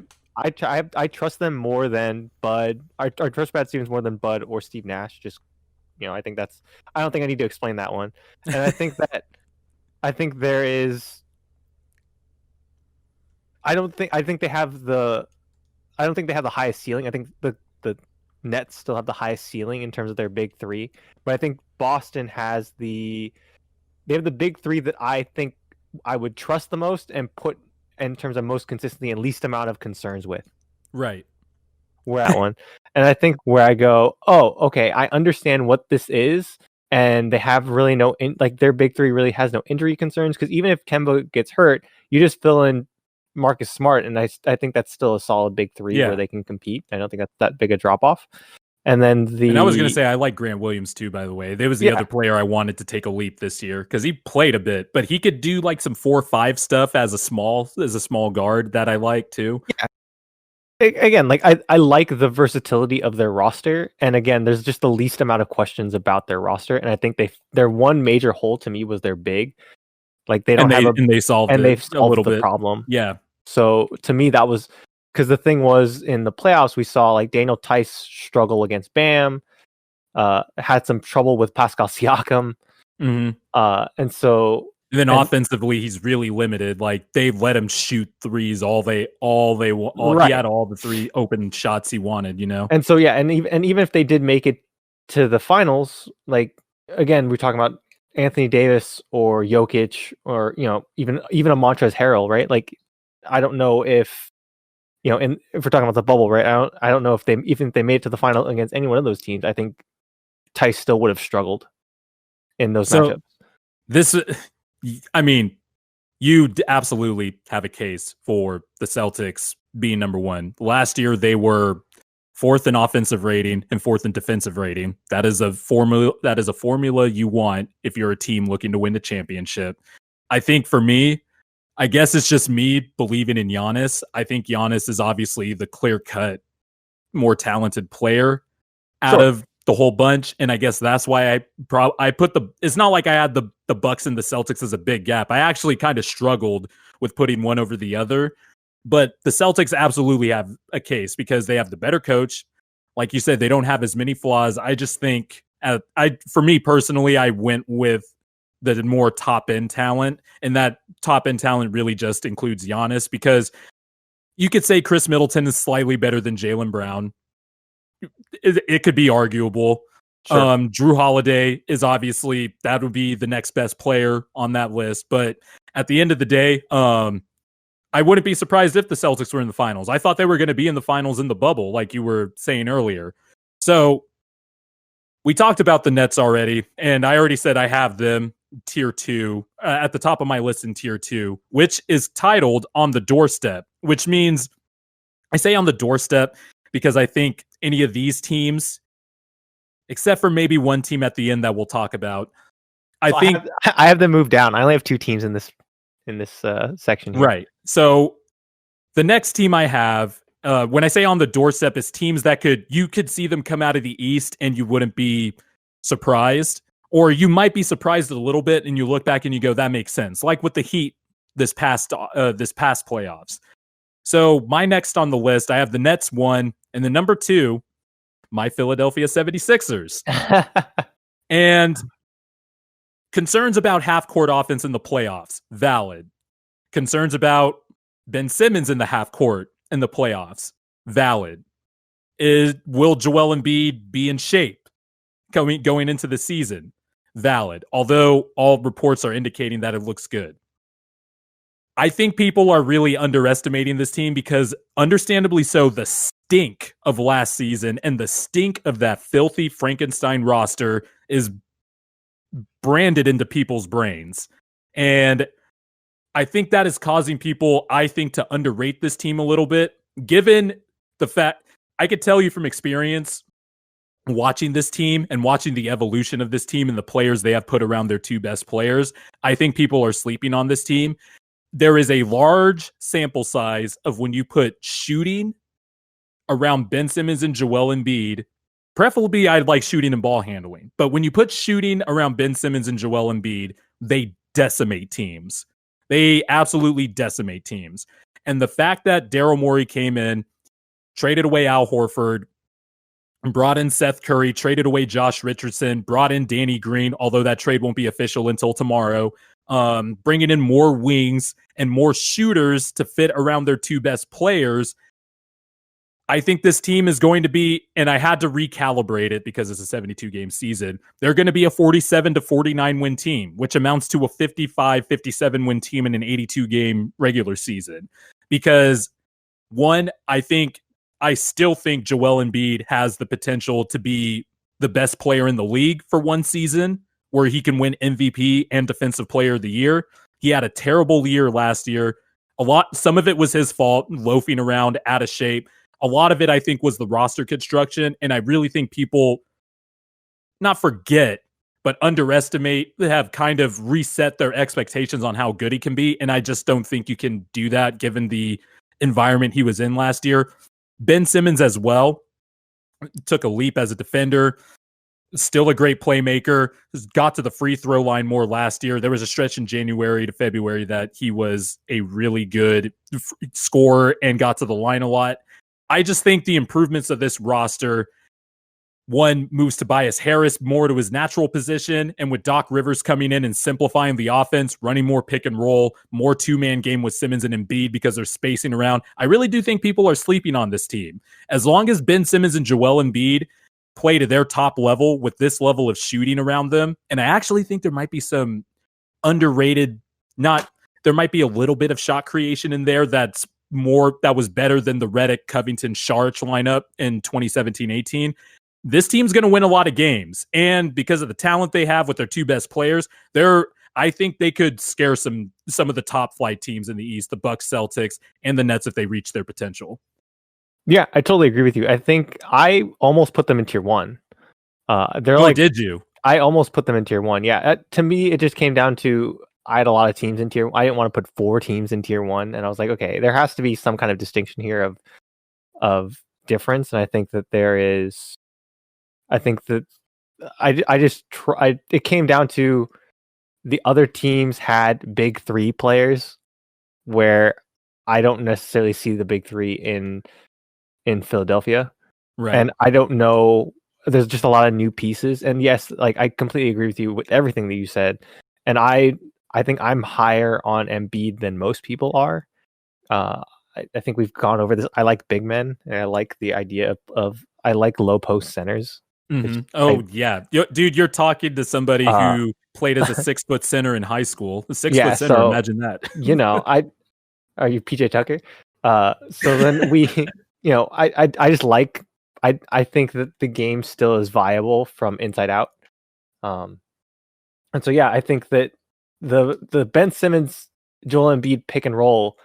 I trust them more than Bud. I trust Brad Stevens more than Bud or Steve Nash. Just, I think I don't think I need to explain that one. And I think I think they have the highest ceiling. I think the Nets still have the highest ceiling in terms of their big 3, but I think Boston has they have the big 3 that I think I would trust the most and put in terms of most consistency and least amount of concerns with. Right. We're at one. And I think where I go, okay, I understand what this is, and they have really their big 3 really has no injury concerns, because even if Kemba gets hurt, you just fill in Marcus Smart, and I think that's still a solid big 3 where they can compete. I don't think that's that big a drop off. And then and I was going to say, I like Grant Williams too, by the way. There was the other player I wanted to take a leap this year, because he played a bit, but he could do some 4-5 stuff as a small guard that I like too. Yeah. Again, I like the versatility of their roster. And again, there's just the least amount of questions about their roster. And I think their one major hole to me was their big. They solved the problem. Yeah. So to me, that was, because the thing was, in the playoffs, we saw Daniel Tice struggle against Bam, had some trouble with Pascal Siakam. Mm-hmm. And then offensively, he's really limited. They let him shoot threes all they want. Right. He had all the 3 open shots he wanted, And so, and even if they did make it to the finals, again, we're talking about Anthony Davis or Jokic or, even a Montrezl Harrell, right? I don't know if, and if we're talking about the bubble, right? I don't know if they made it to the final against any one of those teams, I think Tice still would have struggled in those matchups. You absolutely have a case for the Celtics being number 1. Last year, they were 4th in offensive rating and 4th in defensive rating. That is a formula you want if you're a team looking to win the championship. I think for me, I guess it's just me believing in Giannis. I think Giannis is obviously the clear-cut, more talented player out of the whole bunch, and I guess that's why I put it's not like I had the Bucks and the Celtics as a big gap. I actually kind of struggled with putting one over the other, but the Celtics absolutely have a case because they have the better coach. Like you said, they don't have as many flaws. I just think, for me personally, I went with the more top end talent, and that top end talent really just includes Giannis, because you could say Chris Middleton is slightly better than Jaylen Brown. It could be arguable. Sure. Drew Holiday is obviously, that would be the next best player on that list. But at the end of the day, I wouldn't be surprised if the Celtics were in the finals. I thought they were going to be in the finals in the bubble, like you were saying earlier. So we talked about the Nets already, and I already said I have them tier 2 at the top of my list in tier 2, which is titled On the Doorstep, which means I say on the doorstep because I think any of these teams, except for maybe one team at the end that we'll talk about, I have them moved down. I only have 2 teams in this section here. Right. So the next team I have, when I say on the doorstep, is teams that you could see them come out of the East and you wouldn't be surprised, or you might be surprised a little bit and you look back and you go, that makes sense. Like with the Heat this past playoffs. So my next on the list, I have the Nets 1, and the number 2, my Philadelphia 76ers. And concerns about half-court offense in the playoffs, valid. Concerns about Ben Simmons in the half-court in the playoffs, valid. Will Joel Embiid be in shape going into the season? Valid. Although all reports are indicating that it looks good. I think people are really underestimating this team because, understandably so, the stink of last season and the stink of that filthy Frankenstein roster is branded into people's brains. And I think that is causing people, to underrate this team a little bit, given the fact, I could tell you from experience, watching this team and watching the evolution of this team and the players they have put around their 2 best players, I think people are sleeping on this team. There is a large sample size of when you put shooting around Ben Simmons and Joel Embiid. Preferably, I'd like shooting and ball handling. But when you put shooting around Ben Simmons and Joel Embiid, they decimate teams. They absolutely decimate teams. And the fact that Daryl Morey came in, traded away Al Horford, brought in Seth Curry, traded away Josh Richardson, brought in Danny Green, although that trade won't be official until tomorrow, bringing in more wings and more shooters to fit around their 2 best players. I think this team is going to be, and I had to recalibrate it because it's a 72-game season, they're going to be a 47-49 win team, which amounts to a 55-57 win team in an 82-game regular season. Because, one, I still think Joel Embiid has the potential to be the best player in the league for one season, where he can win MVP and Defensive Player of the Year. He had a terrible year last year. Some of it was his fault, loafing around, out of shape. A lot of it, I think, was the roster construction, and I really think people not forget, but underestimate, have kind of reset their expectations on how good he can be, and I just don't think you can do that given the environment he was in last year. Ben Simmons as well took a leap as a defender. Still a great playmaker. Got to the free throw line more last year. There was a stretch in January to February that he was a really good scorer and got to the line a lot. I just think the improvements of this roster, one, moves Tobias Harris more to his natural position, and with Doc Rivers coming in and simplifying the offense, running more pick and roll, more 2-man game with Simmons and Embiid because they're spacing around. I really do think people are sleeping on this team. As long as Ben Simmons and Joel Embiid play to their top level with this level of shooting around them, and I actually think there might be some underrated, there might be a little bit of shot creation in there that was better than the Redick, Covington, Saric lineup in 2017-18. This team's going to win a lot of games, and because of the talent they have with their 2 best players, I think they could scare some of the top flight teams in the East, the Bucks, Celtics, and the Nets if they reach their potential. Yeah, I totally agree with you. I think I almost put them in tier 1. Did you? I almost put them in tier 1. Yeah, to me, it just came down to I had a lot of teams in tier. I didn't want to put 4 teams in tier 1, and I was like, okay, there has to be some kind of distinction here of difference, and I think that there is. I think that I just tried. It came down to the other teams had big three players, where I don't necessarily see the big three in Philadelphia, Right. and I don't know. There's just a lot of new pieces, and yes, like I completely agree with you with everything that you said, and I think I'm higher on Embiid than most people are. I think we've gone over this. I like big men, and I like the idea of I like low post centers. Mm-hmm. Oh, yeah. Dude, you're talking to somebody Uh, who played as a 6-foot center in high school. A 6-foot yeah, center, so imagine that. I are you PJ Tucker? So then we, I just like I think that the game still is viable from inside out. And so yeah, I think that the Ben Simmons Joel Embiid pick and roll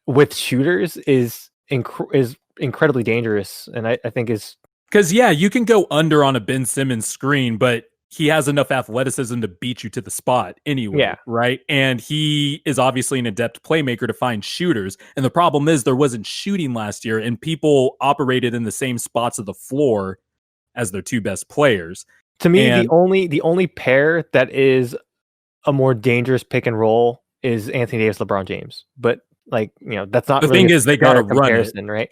with shooters is incredibly dangerous, and I think is Because, yeah, you can go under on a Ben Simmons screen, but he has enough athleticism to beat you to the spot anyway, right? And he is obviously an adept playmaker to find shooters. And the problem is there wasn't shooting last year, and people operated in the same spots of the floor as their two best players. To me, and the only pair that is a more dangerous pick and roll is Anthony Davis, LeBron James. But that's not the really thing is they got to run it, right?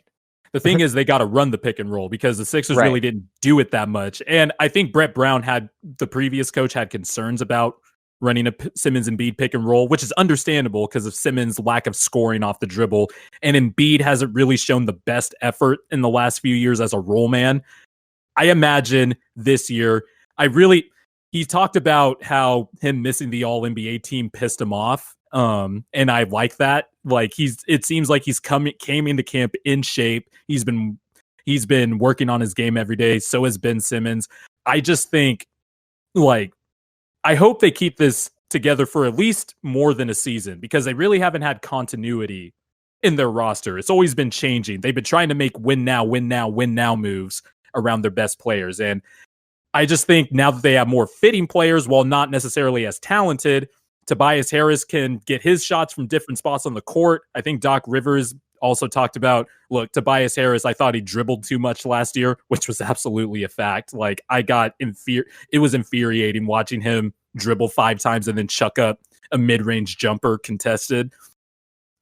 The thing is, they got to run the pick and roll because the Sixers Right. really didn't do it that much. And I think Brett Brown the previous coach had concerns about running a Simmons and Embiid pick and roll, which is understandable because of Simmons' lack of scoring off the dribble. And Embiid hasn't really shown the best effort in the last few years as a roll man. I imagine this year, he talked about how him missing the All NBA team pissed him off. And I like that. Like it seems like came into camp in shape. He's been working on his game every day. So has Ben Simmons. I just think, I hope they keep this together for at least more than a season because they really haven't had continuity in their roster. It's always been changing. They've been trying to make win now moves around their best players. And I just think now that they have more fitting players, while not necessarily as talented, Tobias Harris can get his shots from different spots on the court. I think Doc Rivers also talked about, look, Tobias Harris, I thought he dribbled too much last year, which was absolutely a fact. Like, it was infuriating watching him dribble 5 times and then chuck up a mid-range jumper contested.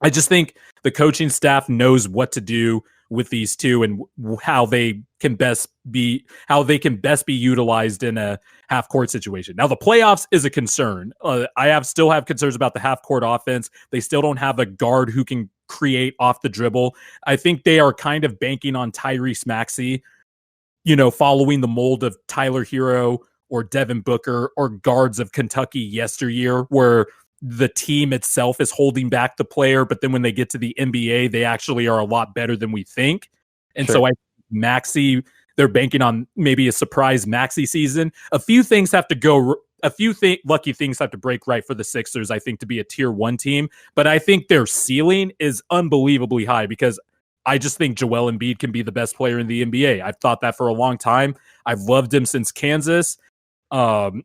I just think the coaching staff knows what to do with these two and how they can best be utilized in a half court situation. Now the playoffs is a concern. I still have concerns about the half court offense. They still don't have a guard who can create off the dribble. I think they are kind of banking on Tyrese Maxey, following the mold of Tyler Hero or Devin Booker or guards of Kentucky yesteryear, where the team itself is holding back the player, but then when they get to the NBA, they actually are a lot better than we think. And so I Maxey, they're banking on maybe a surprise Maxey season. Lucky things have to break right for the Sixers, I think, to be a tier 1 team. But I think their ceiling is unbelievably high because I just think Joel Embiid can be the best player in the NBA. I've thought that for a long time. I've loved him since Kansas. I've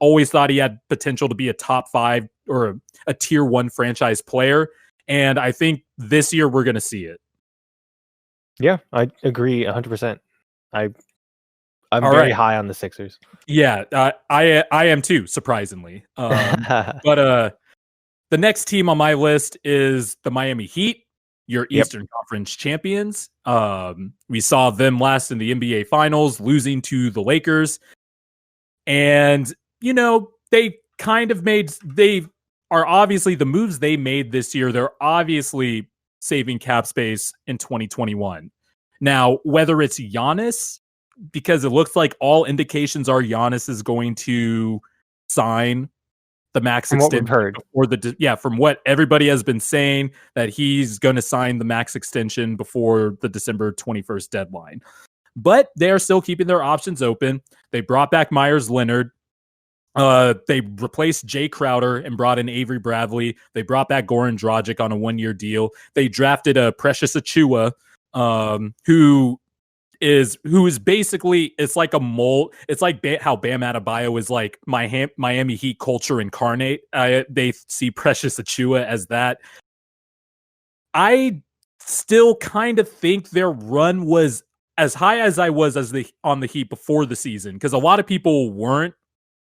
always thought he had potential to be a top 5 or a tier 1 franchise player. And I think this year we're going to see it. Yeah, I agree 100%. I'm very high on the Sixers. Yeah, I am too, surprisingly. But the next team on my list is the Miami Heat, your Eastern Conference champions. We saw them last in the NBA Finals, losing to the Lakers. And, they are obviously the moves they made this year. They're obviously saving cap space in 2021. Now, whether it's Giannis, because it looks like all indications are Giannis is going to sign the max extension. From what everybody has been saying, that he's going to sign the max extension before the December 21st deadline. But they are still keeping their options open. They brought back Myers Leonard. They replaced Jay Crowder and brought in Avery Bradley. They brought back Goran Dragic on a 1-year deal. They drafted a Precious Achiuwa, who is basically, it's like a mold. It's like how Bam Adebayo is like Miami Heat culture incarnate. They see Precious Achiuwa as that. I still kind of think their run was as high as I was on the Heat before the season, because a lot of people weren't.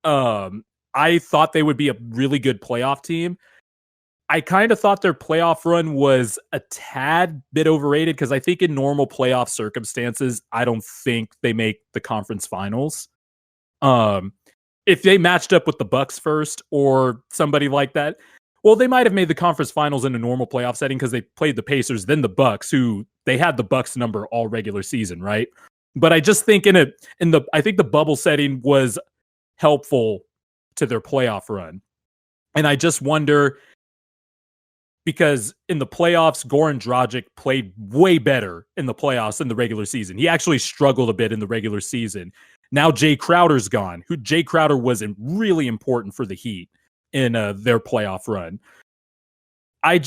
I thought they would be a really good playoff team. I kind of thought their playoff run was a tad bit overrated because I think in normal playoff circumstances, I don't think they make the conference finals. If they matched up with the Bucks first or somebody like that, well, they might have made the conference finals in a normal playoff setting because they played the Pacers, then the Bucks, who they had the Bucks number all regular season, right? But I just think I think the bubble setting was helpful to their playoff run. And I just wonder, because in the playoffs, Goran Dragic played way better in the playoffs than the regular season. He actually struggled a bit in the regular season. Now Jay Crowder's gone. Jay Crowder was really important for the Heat in their playoff run. I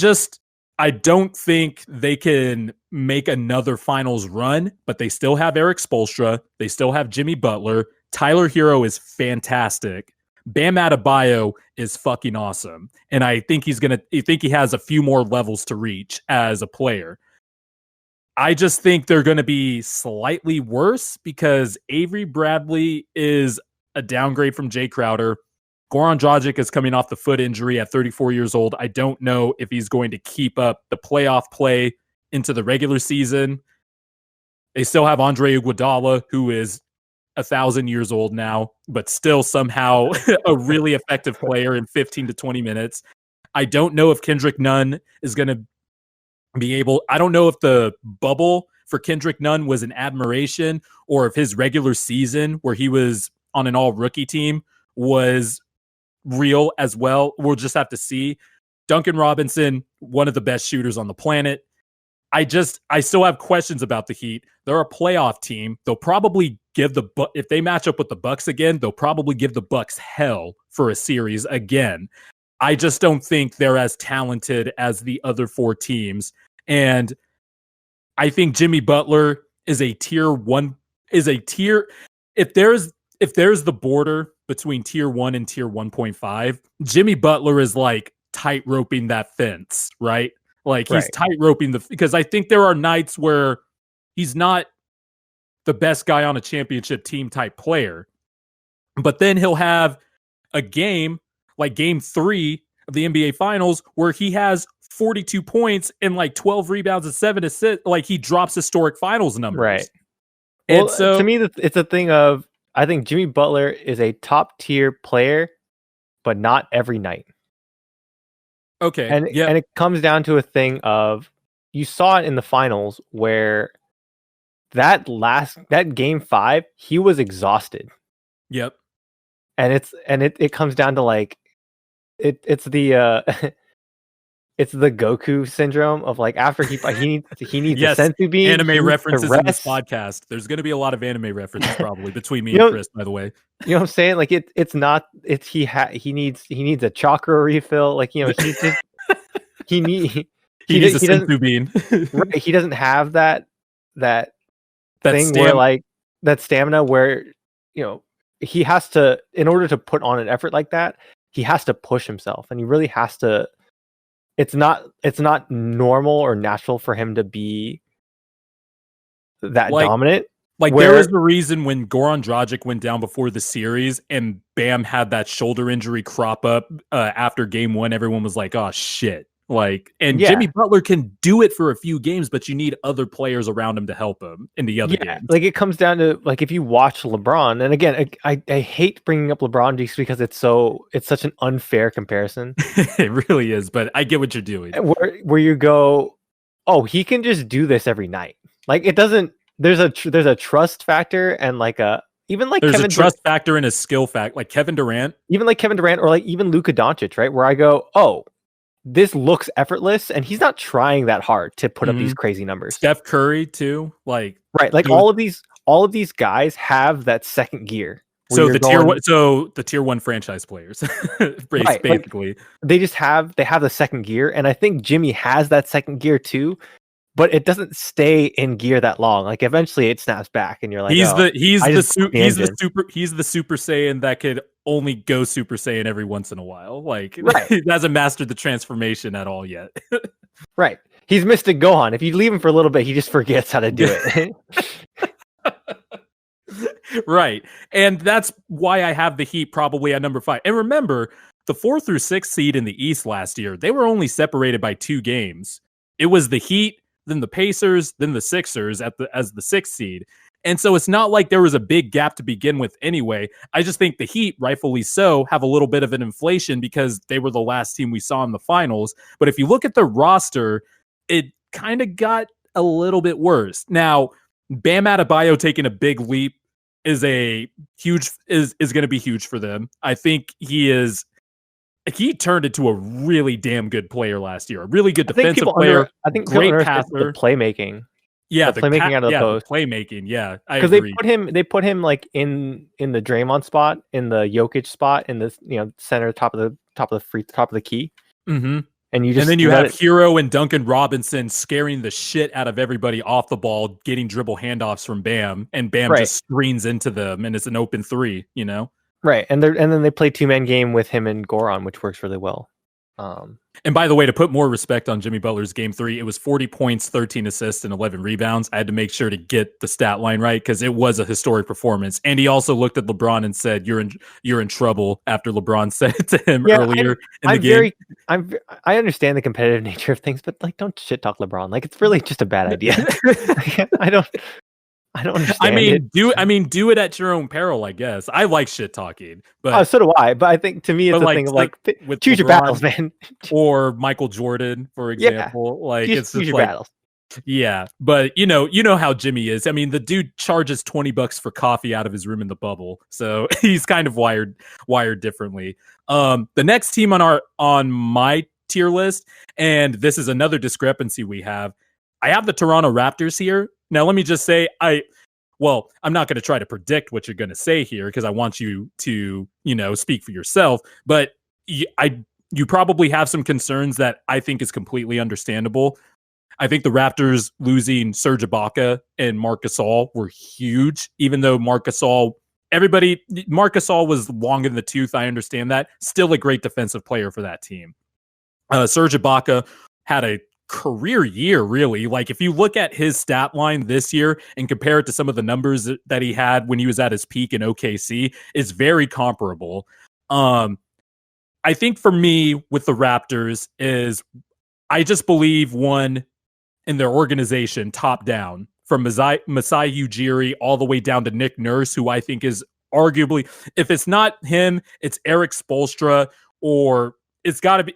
don't think they can make another finals run, but they still have Eric Spoelstra. They still have Jimmy Butler. Tyler Hero is fantastic. Bam Adebayo is fucking awesome. And I think he has a few more levels to reach as a player. I just think they're going to be slightly worse because Avery Bradley is a downgrade from Jay Crowder. Goran Dragic is coming off the foot injury at 34 years old. I don't know if he's going to keep up the playoff play into the regular season. They still have Andre Iguodala, who is 1,000 years old now, but still somehow a really effective player in 15 to 20 minutes. I don't know if Kendrick Nunn is going to be able. I don't know if the bubble for Kendrick Nunn was an admiration or if his regular season where he was on an all rookie team was real as well. We'll just have to see. Duncan Robinson, one of the best shooters on the planet. I still have questions about the Heat. They're a playoff team. They'll probably give if they match up with the Bucks again, they'll probably give the Bucks hell for a series again. I just don't think they're as talented as the other four teams. And I think Jimmy Butler is a tier one, if there's the border between tier 1 and tier 1.5, Jimmy Butler is like tight roping that fence, right? Like he's tight roping because I think there are nights where he's not the best guy on a championship team type player, but then he'll have a game like game 3 of the NBA Finals where he has 42 points and like 12 rebounds and 7 assists. Like he drops historic finals numbers. Right. And well, so to me, it's a thing of, I think Jimmy Butler is a top tier player, but not every night. Okay. And it comes down to a thing of, you saw it in the finals where that game 5, he was exhausted. Yep. And it comes down to like it's the it's the Goku syndrome of like after he needs yes, a sensu bean. Anime references in this podcast. There's going to be a lot of anime references probably between me and Chris, by the way. You know what I'm saying? Like he needs a chakra refill. Like, you know, he's just he needs a sensu bean. Right, he doesn't have that thing where like that stamina where, you know, he has to, in order to put on an effort like that, he has to push himself, and he really has to. It's not normal or natural for him to be that dominant. Like there was a reason when Goran Dragic went down before the series and Bam had that shoulder injury crop up after game 1, everyone was like, oh shit. Like, and Jimmy Butler can do it for a few games, but you need other players around him to help him in the other games. Like it comes down to like, if you watch LeBron, and again, I hate bringing up LeBron just because it's such an unfair comparison. It really is, but I get what you're doing. Where you go, oh, he can just do this every night. Like it doesn't. There's a trust factor and like there's a trust factor and a skill factor, like Kevin Durant, or like even Luka Doncic, right? Where I go, oh, this looks effortless, and he's not trying that hard to put up these crazy numbers. Steph Curry too, like all of these guys have that second gear. So the tier 1 franchise players, basically, like, they have the second gear, and I think Jimmy has that second gear too. But it doesn't stay in gear that long. Like eventually, it snaps back, and you're like, he's the Super Saiyan that could only go Super Saiyan every once in a while. Like he hasn't mastered the transformation at all yet. Right, he's Mystic Gohan. If you leave him for a little bit, he just forgets how to do it. Right. And that's why I have the Heat probably at number 5. And remember, the 4 through 6 seed in the East last year, they were only separated by 2 games. It was the Heat, then the Pacers, then the Sixers as the 6th seed. And so it's not like there was a big gap to begin with anyway. I just think the Heat, rightfully so, have a little bit of an inflation because they were the last team we saw in the finals. But if you look at the roster, it kind of got a little bit worse. Now, Bam Adebayo taking a big leap is going to be huge for them. I think he turned into a really damn good player last year. A really good defensive player. I think great passer. The playmaking. Yeah, the playmaking out of the post. The playmaking. Yeah, because they put him like in the Draymond spot, in the Jokic spot, in the center top of the key. Mm-hmm. And then you have Hero and Duncan Robinson scaring the shit out of everybody off the ball, getting dribble handoffs from Bam, and Bam just screens into them, and it's an open 3. Right, and then they play 2-man game with him and Goran, which works really well. And by the way, to put more respect on Jimmy Butler's game 3, it was 40 points, 13 assists, and 11 rebounds. I had to make sure to get the stat line right because it was a historic performance. And he also looked at LeBron and said, "You're in trouble." After LeBron said it to him earlier in the game. I understand the competitive nature of things, but like, don't shit talk LeBron. Like, it's really just a bad idea. I don't understand. Do it at your own peril, I guess. I like shit talking, but so do I. But I think to me, it's a thing of like choose your battles, man. Or Michael Jordan, for example. Choose your battles. Yeah, but you know how Jimmy is. I mean, the dude charges $20 for coffee out of his room in the bubble, so he's kind of wired differently. The next team on my tier list, and this is another discrepancy we have. I have the Toronto Raptors here. Now, let me just say, I'm not going to try to predict what you're going to say here because I want you to, speak for yourself. But you probably have some concerns that I think is completely understandable. I think the Raptors losing Serge Ibaka and Marc Gasol were huge, even though Marc Gasol was long in the tooth. I understand that. Still a great defensive player for that team. Serge Ibaka had a career year, really. Like, if you look at his stat line this year and compare it to some of the numbers that he had when he was at his peak in OKC, it's very comparable. I think for me with the Raptors is I just believe one in their organization top down, from Masai Ujiri all the way down to Nick Nurse, who I think is arguably, if it's not him, it's Eric Spoelstra, or it's got to be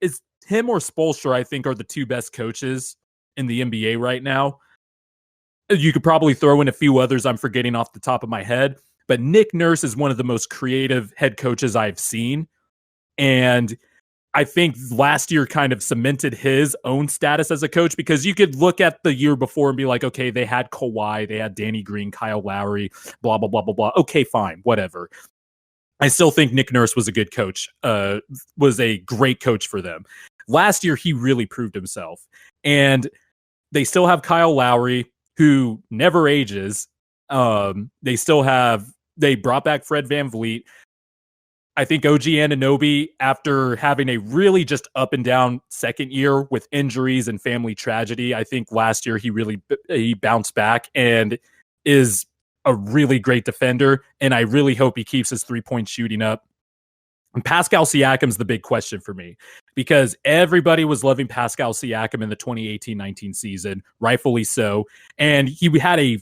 it's him or Spoelstra, I think, are the 2 best coaches in the NBA right now. You could probably throw in a few others I'm forgetting off the top of my head, but Nick Nurse is one of the most creative head coaches I've seen. And I think last year kind of cemented his own status as a coach, because you could look at the year before and be like, okay, they had Kawhi, they had Danny Green, Kyle Lowry, blah, blah, blah, blah, blah. Okay, fine, whatever. I still think Nick Nurse was a good coach, was a great coach for them. Last year, he really proved himself. And they still have Kyle Lowry, who never ages. They brought back Fred VanVleet. I think OG Anunoby, after having a really just up and down second year with injuries and family tragedy, I think last year he bounced back and is a really great defender. And I really hope he keeps his 3-point shooting up. And Pascal Siakam's the big question for me, because everybody was loving Pascal Siakam in the 2018-19 season, rightfully so. And he had a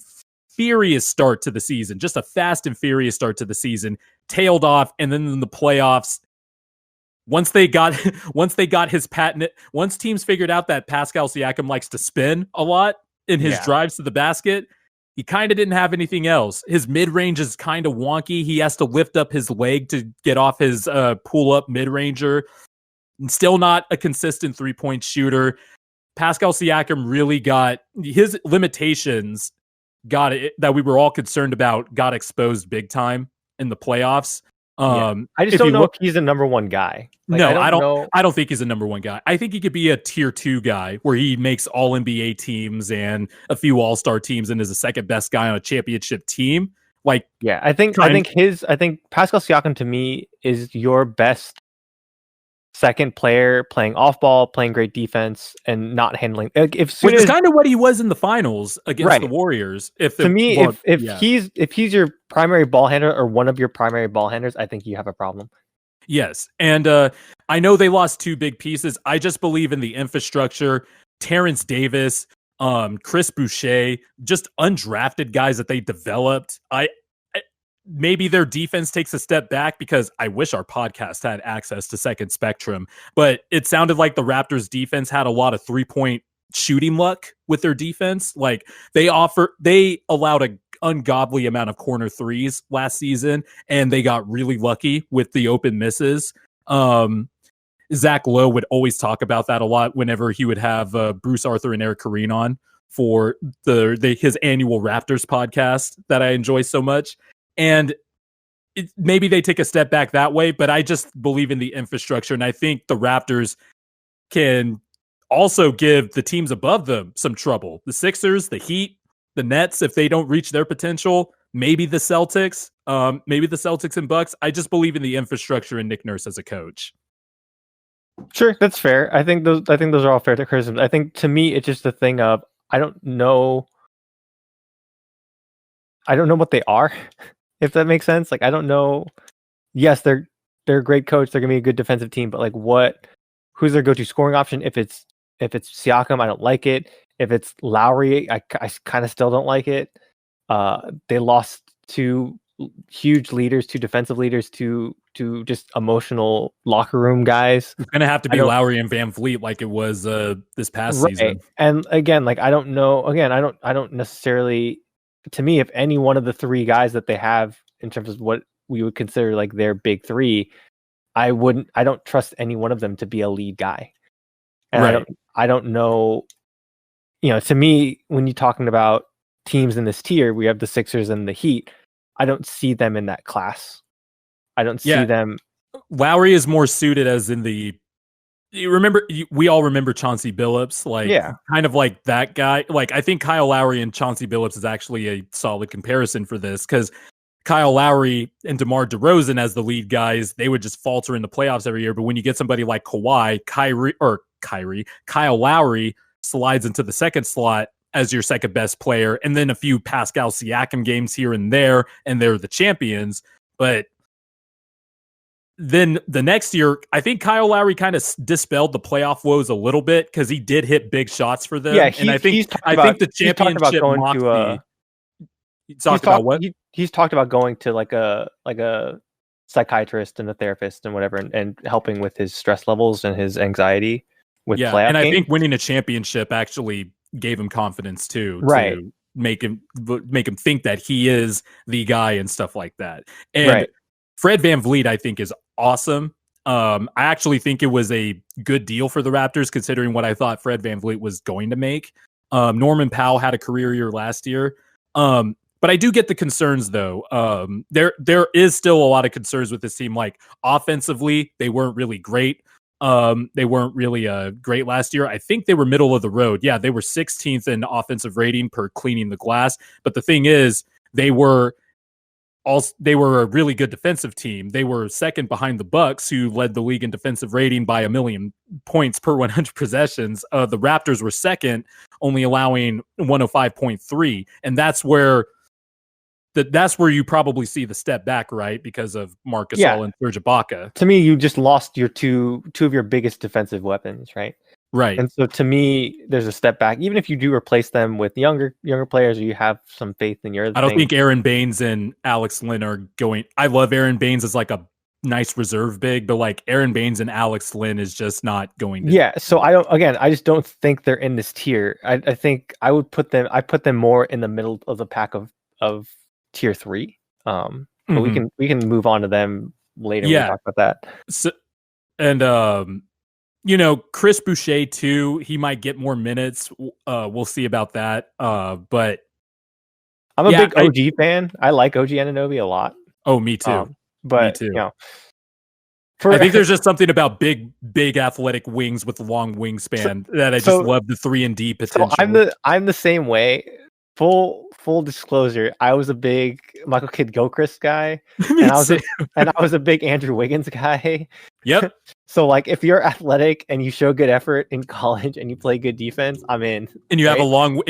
furious start to the season, just a fast and furious start to the season, tailed off. And then in the playoffs, once teams figured out that Pascal Siakam likes to spin a lot in his drives to the basket, he kind of didn't have anything else. His mid-range is kind of wonky. He has to lift up his leg to get off his pull-up mid-ranger. Still not a consistent 3-point shooter. Pascal Siakam really got his limitations, that we were all concerned about, got exposed big time in the playoffs. I just don't know if he's a number 1 guy. Like, no, I don't think he's a number 1 guy. I think he could be a tier 2 guy where he makes all NBA teams and a few all-star teams and is the second best guy on a championship team. I think Pascal Siakam to me is your best second player playing off ball, playing great defense, and not handling. Like, which is kind of what he was in the finals against the Warriors. If he's your primary ball handler or one of your primary ball handlers, I think you have a problem. Yes, and I know they lost 2 big pieces. I just believe in the infrastructure. Terrence Davis, Chris Boucher, just undrafted guys that they developed. Maybe their defense takes a step back because I wish our podcast had access to Second Spectrum, but it sounded like the Raptors defense had a lot of 3-point shooting luck with their defense. Like they allowed an ungodly amount of corner threes last season, and they got really lucky with the open misses. Zach Lowe would always talk about that a lot whenever he would have Bruce Arthur and Eric Kareen on for his annual Raptors podcast that I enjoy so much. And maybe they take a step back that way, but I just believe in the infrastructure. And I think the Raptors can also give the teams above them some trouble. The Sixers, the Heat, the Nets, if they don't reach their potential, maybe the Celtics and Bucks. I just believe in the infrastructure and Nick Nurse as a coach. Sure, that's fair. I think those are all fair criticisms. I think to me, it's just a thing of I don't know what they are. If that makes sense. Like, I don't know. Yes, they're a great coach. They're gonna be a good defensive team, but like, who's their go-to scoring option? If it's Siakam, I don't like it. If it's Lowry, I kind of still don't like it. They lost 2 huge leaders, 2 defensive leaders, to just emotional locker room guys. It's gonna have to be Lowry and Van Vliet, like it was this past season. And again, like I don't know. Again, I don't necessarily. To me, if any one of the 3 guys that they have in terms of what we would consider like their big 3, I don't trust any one of them to be a lead guy. And I don't know, to me, when you're talking about teams in this tier, we have the Sixers and the Heat. I don't see them in that class. I don't see them. Lowry is more suited as in the. We all remember Chauncey Billups, kind of like that guy. Like, I think Kyle Lowry and Chauncey Billups is actually a solid comparison for this because Kyle Lowry and DeMar DeRozan as the lead guys, they would just falter in the playoffs every year. But when you get somebody like Kyle Lowry slides into the second slot as your second best player, and then a few Pascal Siakam games here and there, and they're the champions. But then the next year, I think Kyle Lowry kind of dispelled the playoff woes a little bit because he did hit big shots for them. Yeah, and I think the championship mocked He's talked about going to like a psychiatrist and a therapist and whatever, and helping with his stress levels and his anxiety with playoff. And I think winning a championship actually gave him confidence too, to make him think that he is the guy and stuff like that. And Fred VanVleet, I think, is awesome. I actually think it was a good deal for the Raptors, considering what I thought Fred VanVleet was going to make. Norman Powell had a career year last year. But I do get the concerns, though. There is still a lot of concerns with this team. Like, offensively, they weren't really great. They weren't really great last year. I think they were middle of the road. Yeah, they were 16th in offensive rating per cleaning the glass. But the thing is, they were a really good defensive team. They were second behind the Bucks, who led the league in defensive rating by 1 million points per 100 possessions. The Raptors were second, only allowing 105.3, and that's where you probably see the step back, right? Because of Marc Gasol and Serge Ibaka. To me, you just lost your two of your biggest defensive weapons, right? Right. And so to me, there's a step back. Even if you do replace them with younger players, or you have some faith in your. I don't think Aaron Baines and Alex Lynn are going. I love Aaron Baines as like a nice reserve big, but like Aaron Baines and Alex Lynn is just not going to. Yeah. So I just don't think they're in this tier. I think I put them more in the middle of the pack of tier 3. But we can move on to them later. Yeah. When we talk about that. So, and Chris Boucher too, he might get more minutes. We'll see about that. But I'm a big OG fan. I like OG Anunoby a lot. Oh, me too. But me too. I think there's just something about big athletic wings with long wingspan that I just love the 3-and-D potential. So I'm the same way. Full disclosure, I was a big Michael Kidd Gilchrist guy, and I was a big Andrew Wiggins guy. Yep. So like if you're athletic and you show good effort in college and you play good defense, I'm in. And you have a long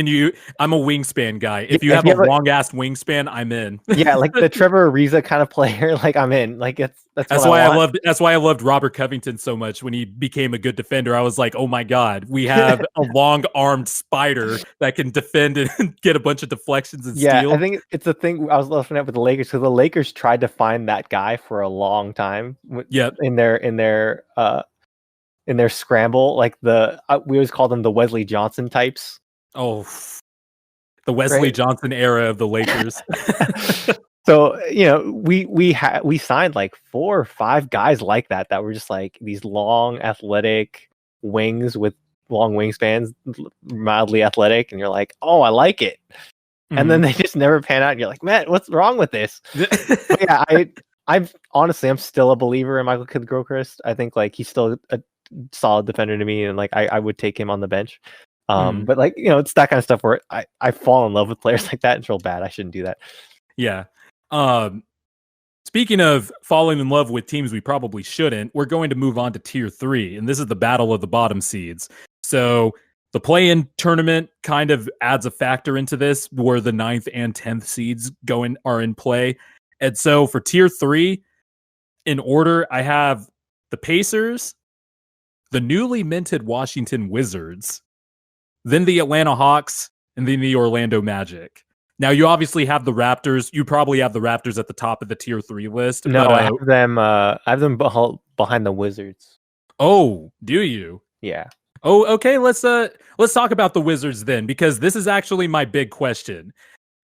I'm a wingspan guy. If you have a long ass wingspan, I'm in. Yeah, like the Trevor Ariza kind of player, like I'm in. Like that's why I loved Robert Covington so much when he became a good defender. I was like, oh my God, we have a long armed spider that can defend and get a bunch of deflections and steal. I think it's a thing I was looking at with the Lakers, because the Lakers tried to find that guy for a long time. In their scramble, like we always call them the Wesley Johnson types. Oh, the Wesley Johnson era of the Lakers. So, we signed like 4 or 5 guys like that were just like these long athletic wings with long wingspans, mildly athletic, and you're like, oh, I like it. Mm-hmm. And then they just never pan out, and you're like, man, what's wrong with this? But yeah, I'm honestly, I'm still a believer in Michael Kidd-Gilchrist. I think like he's still a solid defender to me, and like I would take him on the bench. But like, it's that kind of stuff where I fall in love with players like that, and it's real bad. I shouldn't do that. Yeah. Speaking of falling in love with teams we probably shouldn't, we're going to move on to tier 3, and this is the battle of the bottom seeds. So the play-in tournament kind of adds a factor into this, where the 9th and 10th seeds are in play. And so for tier 3, in order, I have the Pacers, the newly minted Washington Wizards, then the Atlanta Hawks, and then the Orlando Magic. Now, you obviously have the Raptors. You probably have the Raptors at the top of the tier 3 list. No, but, I have them behind the Wizards. Oh, do you? Yeah. Oh, okay. Let's talk about the Wizards then, because this is actually my big question.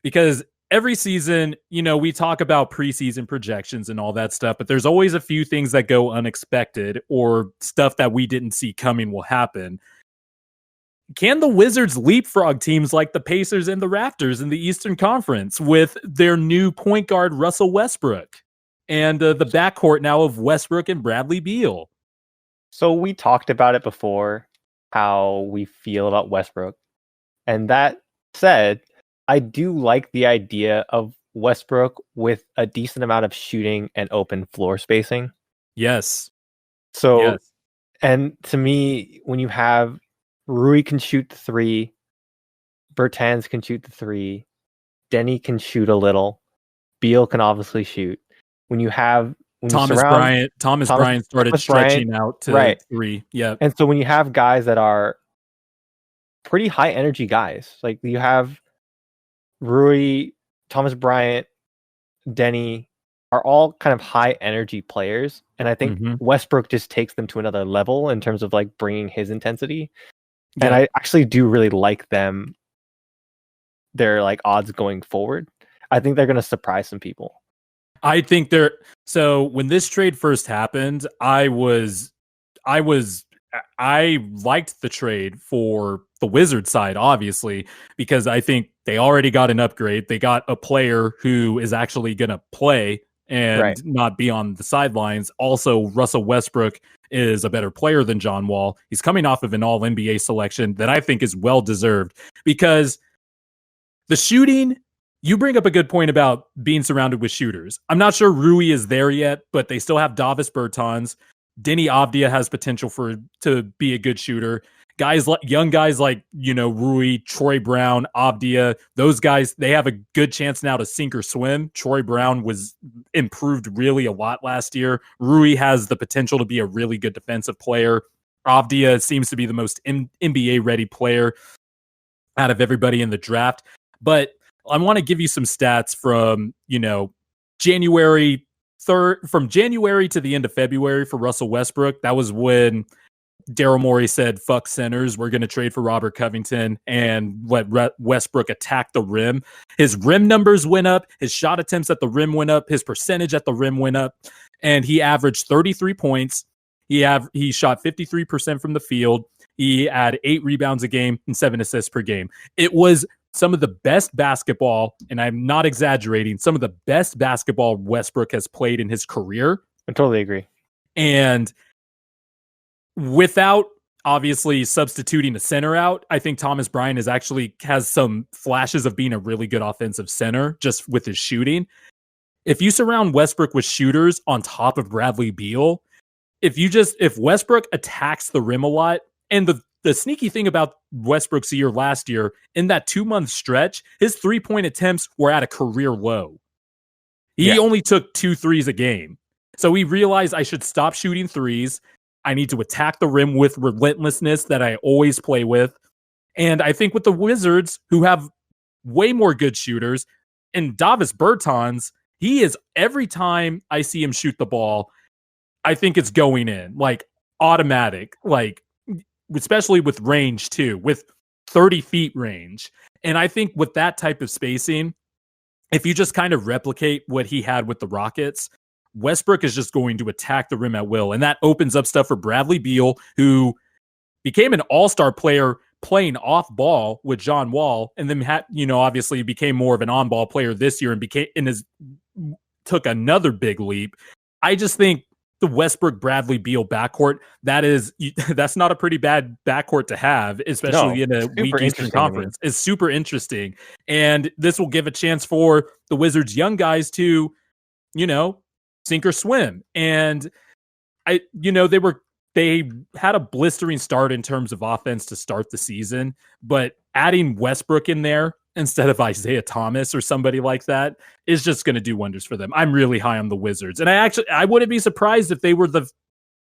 Because every season, we talk about preseason projections and all that stuff, but there's always a few things that go unexpected, or stuff that we didn't see coming will happen. Can the Wizards leapfrog teams like the Pacers and the Raptors in the Eastern Conference with their new point guard Russell Westbrook and the backcourt now of Westbrook and Bradley Beal? So we talked about it before, how we feel about Westbrook. And that said, I do like the idea of Westbrook with a decent amount of shooting and open floor spacing. Yes. So, yes. And to me, when you have Rui can shoot the 3, Bertans can shoot the 3, Denny can shoot a little, Beal can obviously shoot. When you have Thomas Bryant started stretching out to 3. Yeah. And so when you have guys that are pretty high energy guys, like you have Rui, Thomas Bryant, Denny, are all kind of high energy players. And I think Westbrook just takes them to another level in terms of like bringing his intensity. Yeah. And I actually do really like them. Their like odds going forward. I think they're going to surprise some people. I think so when this trade first happened, I liked the trade for the Wizards side, obviously, because I think they already got an upgrade. They got a player who is actually going to play and not be on the sidelines. Also, Russell Westbrook is a better player than John Wall. He's coming off of an all-NBA selection that I think is well-deserved, because the shooting, you bring up a good point about being surrounded with shooters. I'm not sure Rui is there yet, but they still have Davis Bertans. Denny Avdia has potential to be a good shooter. Young guys like, Rui, Troy Brown, Avdia, those guys, they have a good chance now to sink or swim. Troy Brown was improved really a lot last year. Rui has the potential to be a really good defensive player. Avdia seems to be the most NBA ready player out of everybody in the draft. But I want to give you some stats from, January 3rd, from January to the end of February for Russell Westbrook. That was when Daryl Morey said, fuck centers, we're going to trade for Robert Covington, and let Westbrook attack the rim. His rim numbers went up. His shot attempts at the rim went up. His percentage at the rim went up. And he averaged 33 points. He shot 53% from the field. He had 8 rebounds a game and 7 assists per game. It was some of the best basketball, and I'm not exaggerating, some of the best basketball Westbrook has played in his career. I totally agree. And without obviously substituting a center out, I think Thomas Bryant has some flashes of being a really good offensive center just with his shooting. If you surround Westbrook with shooters on top of Bradley Beal, if Westbrook attacks the rim a lot, and the sneaky thing about Westbrook's year last year, in that 2-month stretch, his 3-point attempts were at a career low. He only took 2 threes a game. So he realized I should stop shooting threes. I need to attack the rim with relentlessness that I always play with. And I think with the Wizards, who have way more good shooters, and Davis Bertans, he is, every time I see him shoot the ball, I think it's going in, like automatic, like especially with range too, with 30 feet range. And I think with that type of spacing, if you just kind of replicate what he had with the Rockets, Westbrook is just going to attack the rim at will. And that opens up stuff for Bradley Beal, who became an all-star player playing off ball with John Wall, and then obviously became more of an on-ball player this year and took another big leap. I just think the Westbrook Bradley Beal backcourt, that's not a pretty bad backcourt to have, especially in a weak Eastern Conference. It's super interesting, and this will give a chance for the Wizards' young guys to, sink or swim. And they had a blistering start in terms of offense to start the season, but adding Westbrook in there instead of Isaiah Thomas or somebody like that is just going to do wonders for them. I'm really high on the Wizards, and I wouldn't be surprised if they were the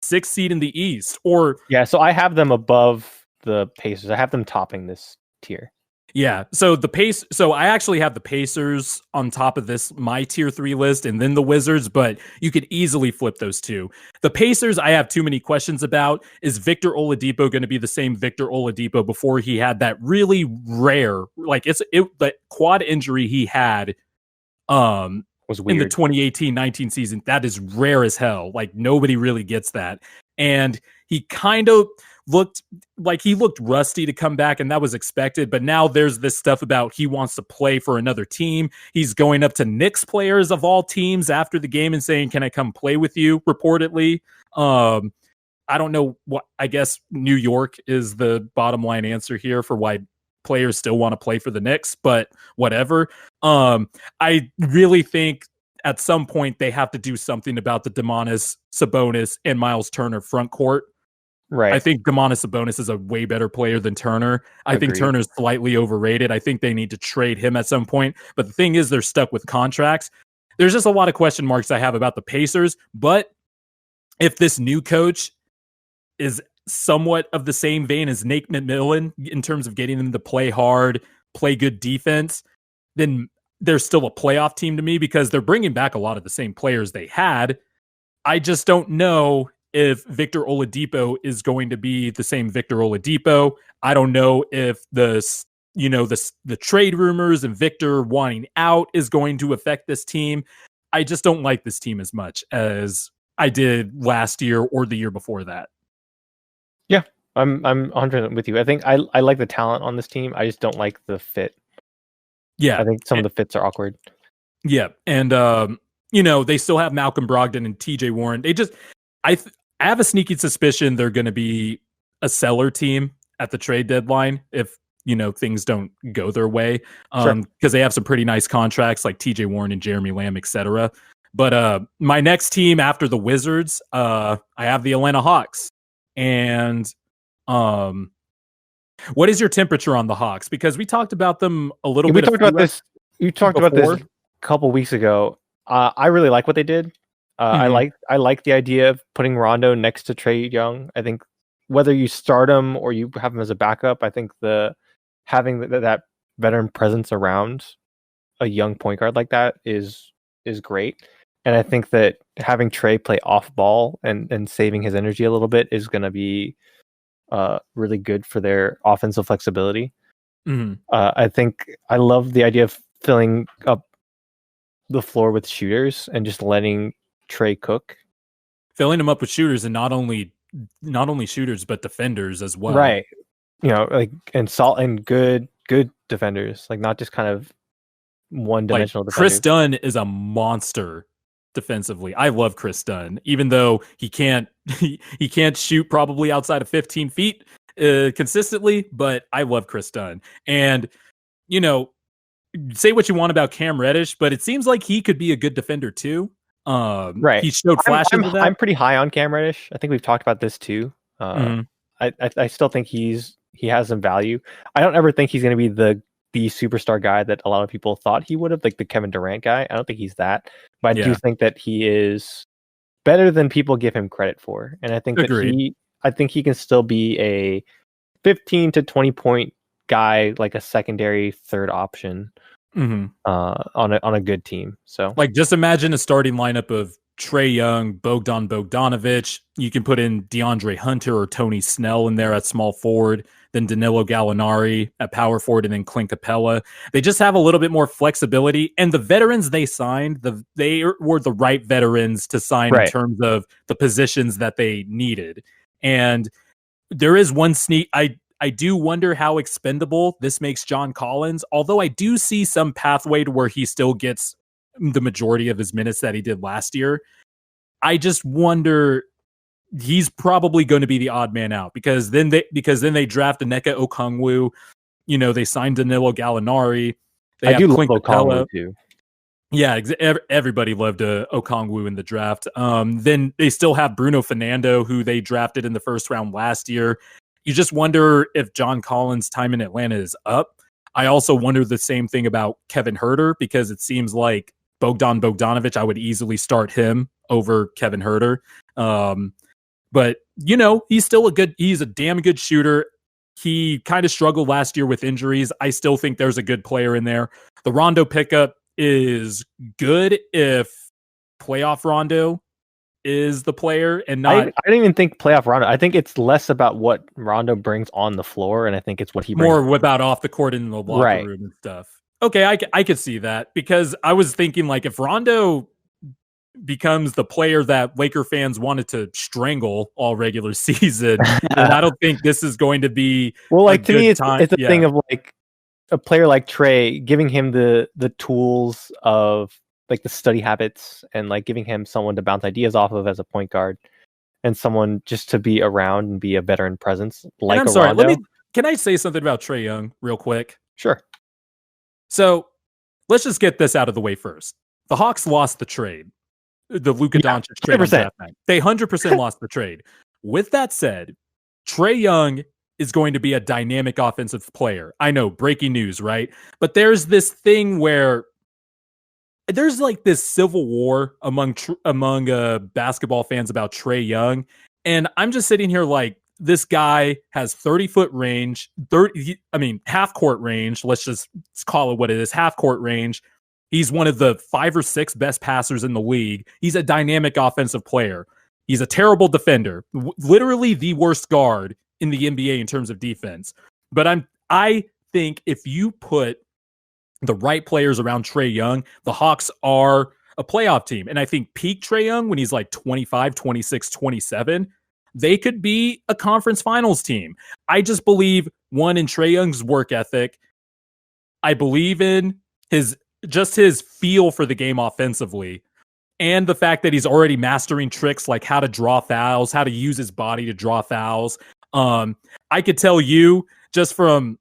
6th seed in the East. So I have them above the Pacers. I have them topping this tier. Yeah, so I actually have the Pacers on top of my tier 3 list, and then the Wizards, but you could easily flip those two. The Pacers, I have too many questions about. Is Victor Oladipo going to be the same Victor Oladipo before he had that really rare, that quad injury he had was weird in the 2018-19 season? That is rare as hell. Like, nobody really gets that. And he kind of looked rusty to come back, and that was expected. But now there's this stuff about he wants to play for another team. He's going up to Knicks players of all teams after the game and saying, "Can I come play with you?" Reportedly. I don't know what, I guess New York is the bottom line answer here for why players still want to play for the Knicks, but whatever. I really think at some point they have to do something about the Domantas Sabonis and Miles Turner front court. Right. I think Domantas Sabonis is a way better player than Turner. I think Turner's slightly overrated. I think they need to trade him at some point. But the thing is, they're stuck with contracts. There's just a lot of question marks I have about the Pacers. But if this new coach is somewhat of the same vein as Nate McMillan in terms of getting them to play hard, play good defense, then they're still a playoff team to me, because they're bringing back a lot of the same players they had. I just don't know if Victor Oladipo is going to be the same Victor Oladipo. I don't know if the trade rumors and Victor wanting out is going to affect this team. I just don't like this team as much as I did last year or the year before that. Yeah, I'm 100% with you. I think I like the talent on this team. I just don't like the fit. Yeah, I think some of the fits are awkward. Yeah, and they still have Malcolm Brogdon and TJ Warren. I have a sneaky suspicion they're going to be a seller team at the trade deadline if things don't go their way, because they have some pretty nice contracts like TJ Warren and Jeremy Lamb, etc. But my next team after the Wizards, I have the Atlanta Hawks. And what is your temperature on the Hawks? Because we talked about them a little bit. We talked about this. You talked about this a couple weeks ago. I really like what they did. I like the idea of putting Rondo next to Trae Young. I think whether you start him or you have him as a backup, I think having that veteran presence around a young point guard like that is great. And I think that having Trae play off ball and saving his energy a little bit is going to be really good for their offensive flexibility. Mm-hmm. I think I love the idea of filling up the floor with shooters and just letting Trae cook. Filling them up with shooters, and not only shooters but defenders as well. Right. And good defenders, like not just kind of one-dimensional defenders. Chris Dunn is a monster defensively. I love Chris Dunn, even though he can't shoot probably outside of 15 feet consistently, but I love Chris Dunn. And say what you want about Cam Reddish, but it seems like he could be a good defender too. Right. He showed flashes of that. I'm pretty high on Cam Reddish. I think we've talked about this too. Mm-hmm. I still think he has some value. I don't ever think he's going to be the superstar guy that a lot of people thought he would have, like the Kevin Durant guy. I don't think he's that, but I do think that he is better than people give him credit for. And I think that he can still be a 15 to 20 point guy, like a secondary third option on a good team. So like, just imagine a starting lineup of Trae Young, Bogdanovich. You can put in DeAndre Hunter or Tony Snell in there at small forward, then Danilo Gallinari at power forward, and then Clint Capella. They just have a little bit more flexibility. And the veterans they signed, they were the right veterans to sign in terms of the positions that they needed. And there is one sneak. I do wonder how expendable this makes John Collins, although I do see some pathway to where he still gets the majority of his minutes that he did last year. I just wonder, he's probably going to be the odd man out because then they draft Onyeka Okongwu. You know, they signed Danilo Gallinari. I do love Okongwu too. Yeah, everybody loved Okongwu in the draft. Then they still have Bruno Fernando, who they drafted in the first round last year. You just wonder if John Collins' time in Atlanta is up. I also wonder the same thing about Kevin Huerter, because it seems like Bogdanovich, I would easily start him over Kevin Huerter. But, you know, he's a damn good shooter. He kind of struggled last year with injuries. I still think there's a good player in there. The Rondo pickup is good if playoff Rondo is the player and not. I don't even think playoff Rondo. I think it's less about what Rondo brings on the floor, and I think it's what he brings more about off the court in the locker room and stuff. Okay, I could see that, because I was thinking, like, if Rondo becomes the player that Laker fans wanted to strangle all regular season, then I don't think this is going to be to me it's a thing of like a player like Trae, giving him the tools of like the study habits and like giving him someone to bounce ideas off of as a point guard and someone just to be around and be a veteran presence. Like, I'm sorry, Rondo. Can I say something about Trae Young real quick? Sure. So let's just get this out of the way first. The Hawks lost the trade, the Luka Doncic trade. 100%. They 100% lost the trade. With that said, Trae Young is going to be a dynamic offensive player. I know, breaking news, right? But there's this thing where there's like this civil war among basketball fans about Trae Young. And I'm just sitting here like, this guy has 30-foot range, half court range. Let's call it what it is, half court range. He's one of the 5 or 6 best passers in the league. He's a dynamic offensive player. He's a terrible defender, literally the worst guard in the NBA in terms of defense. But I think if you put the right players around Trae Young, the Hawks are a playoff team. And I think peak Trae Young, when he's like 25, 26, 27, they could be a conference finals team. I just believe, one, in Trae Young's work ethic. I believe in his feel for the game offensively, and the fact that he's already mastering tricks like how to draw fouls, how to use his body to draw fouls. I could tell you just from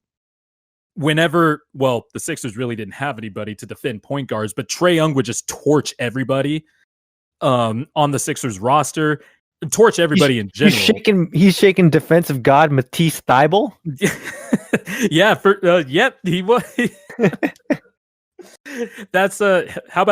the Sixers really didn't have anybody to defend point guards, but Trae Young would just torch everybody on the Sixers roster. Torch everybody in general. He's shaking defensive god Matisse Thybulle. He was. That's a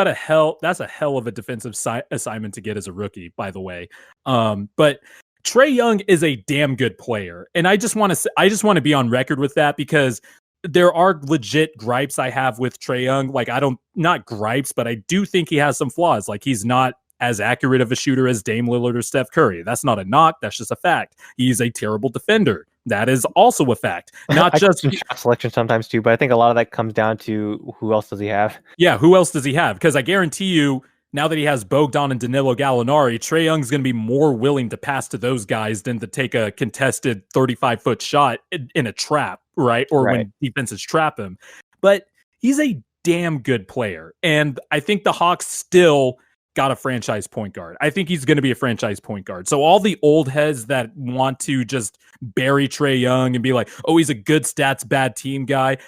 hell of a defensive assignment to get as a rookie, by the way. But Trae Young is a damn good player, and I just want to be on record with that, because there are legit gripes I have with Trae Young. Like, not gripes, but I do think he has some flaws. Like, he's not as accurate of a shooter as Dame Lillard or Steph Curry. That's not a knock. That's just a fact. He's a terrible defender. That is also a fact. Not just shot selection sometimes too, but I think a lot of that comes down to who else does he have? Yeah, who else does he have? Because I guarantee you, now that he has Bogdan and Danilo Gallinari, Trae Young's going to be more willing to pass to those guys than to take a contested 35-foot shot in a trap, right? Or when defenses trap him. But he's a damn good player. And I think the Hawks still got a franchise point guard. I think he's going to be a franchise point guard. So all the old heads that want to just bury Trae Young and be like, oh, he's a good stats, bad team guy.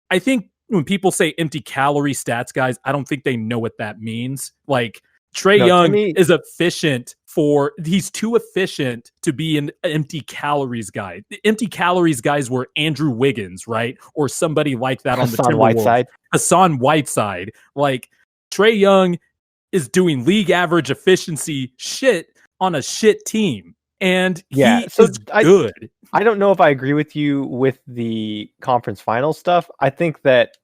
I think when people say empty calorie stats guys, I don't think they know what that means. Like, Trae No, to Young me, is efficient he's too efficient to be an empty calories guy. The empty calories guys were Andrew Wiggins, right? Or somebody like that on the Hassan Timberwolves. Whiteside. Hassan Whiteside. Like Trae Young is doing league average efficiency shit on a shit team. And he is good. I don't know if I agree with you with the conference final stuff. I think that,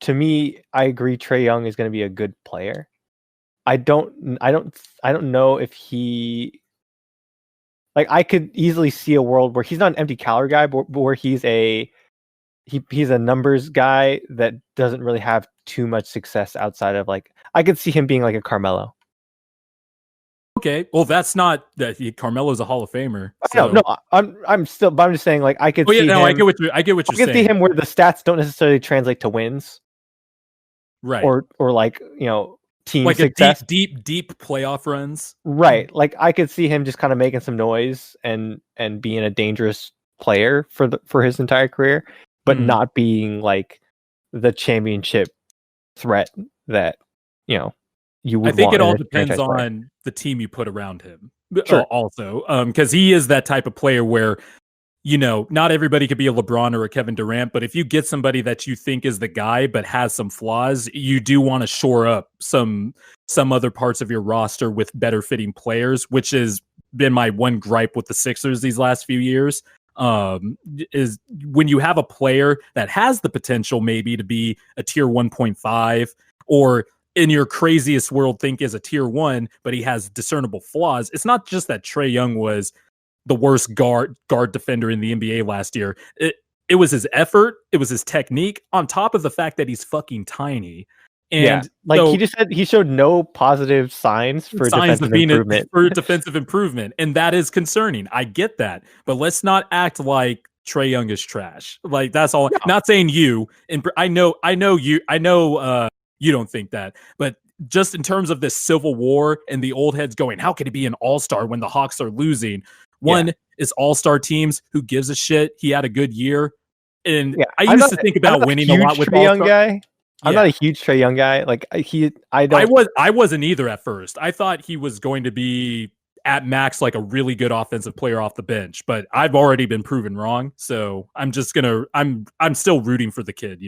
to me, I agree Trae Young is going to be a good player. I don't know if he, like, I could easily see a world where he's not an empty calorie guy, but where he's a numbers guy that doesn't really have too much success outside of, like, I could see him being like a Carmelo. Okay, well, that's not that Carmelo's a Hall of Famer. So. No, I'm still, but I'm just saying, like, I could see him. I get what you're saying. I could see him where the stats don't necessarily translate to wins, right? Or like, team like success, a deep playoff runs, right? Like, I could see him just kind of making some noise and being a dangerous player for his entire career, but not being like the championship threat that you would. I think it all depends on the team you put around him. Sure. Also, because he is that type of player where, not everybody could be a LeBron or a Kevin Durant, but if you get somebody that you think is the guy but has some flaws, you do want to shore up some other parts of your roster with better fitting players, which has been my one gripe with the Sixers these last few years. Is when you have a player that has the potential maybe to be a tier 1.5, or in your craziest world think is a tier 1, but he has discernible flaws. It's not just that Trae Young was the worst guard defender in the NBA last year. It was his effort, it was his technique, on top of the fact that he's fucking tiny. And he just said he showed no positive signs for defensive improvement. For defensive improvement, and that is concerning. I get that, but let's not act like Trae Young is trash. Like, that's all. No. Not saying you, and I know you. I know you don't think that, but just in terms of this civil war and the old heads going, how could he be an all-star when the Hawks are losing? One is all-star teams. Who gives a shit? He had a good year, and I used to think about winning a lot with Trae Young guy. I'm not a huge Trae Young guy. Like, I wasn't either at first. I thought he was going to be at max like a really good offensive player off the bench, but I've already been proven wrong. So I'm still rooting for the kid,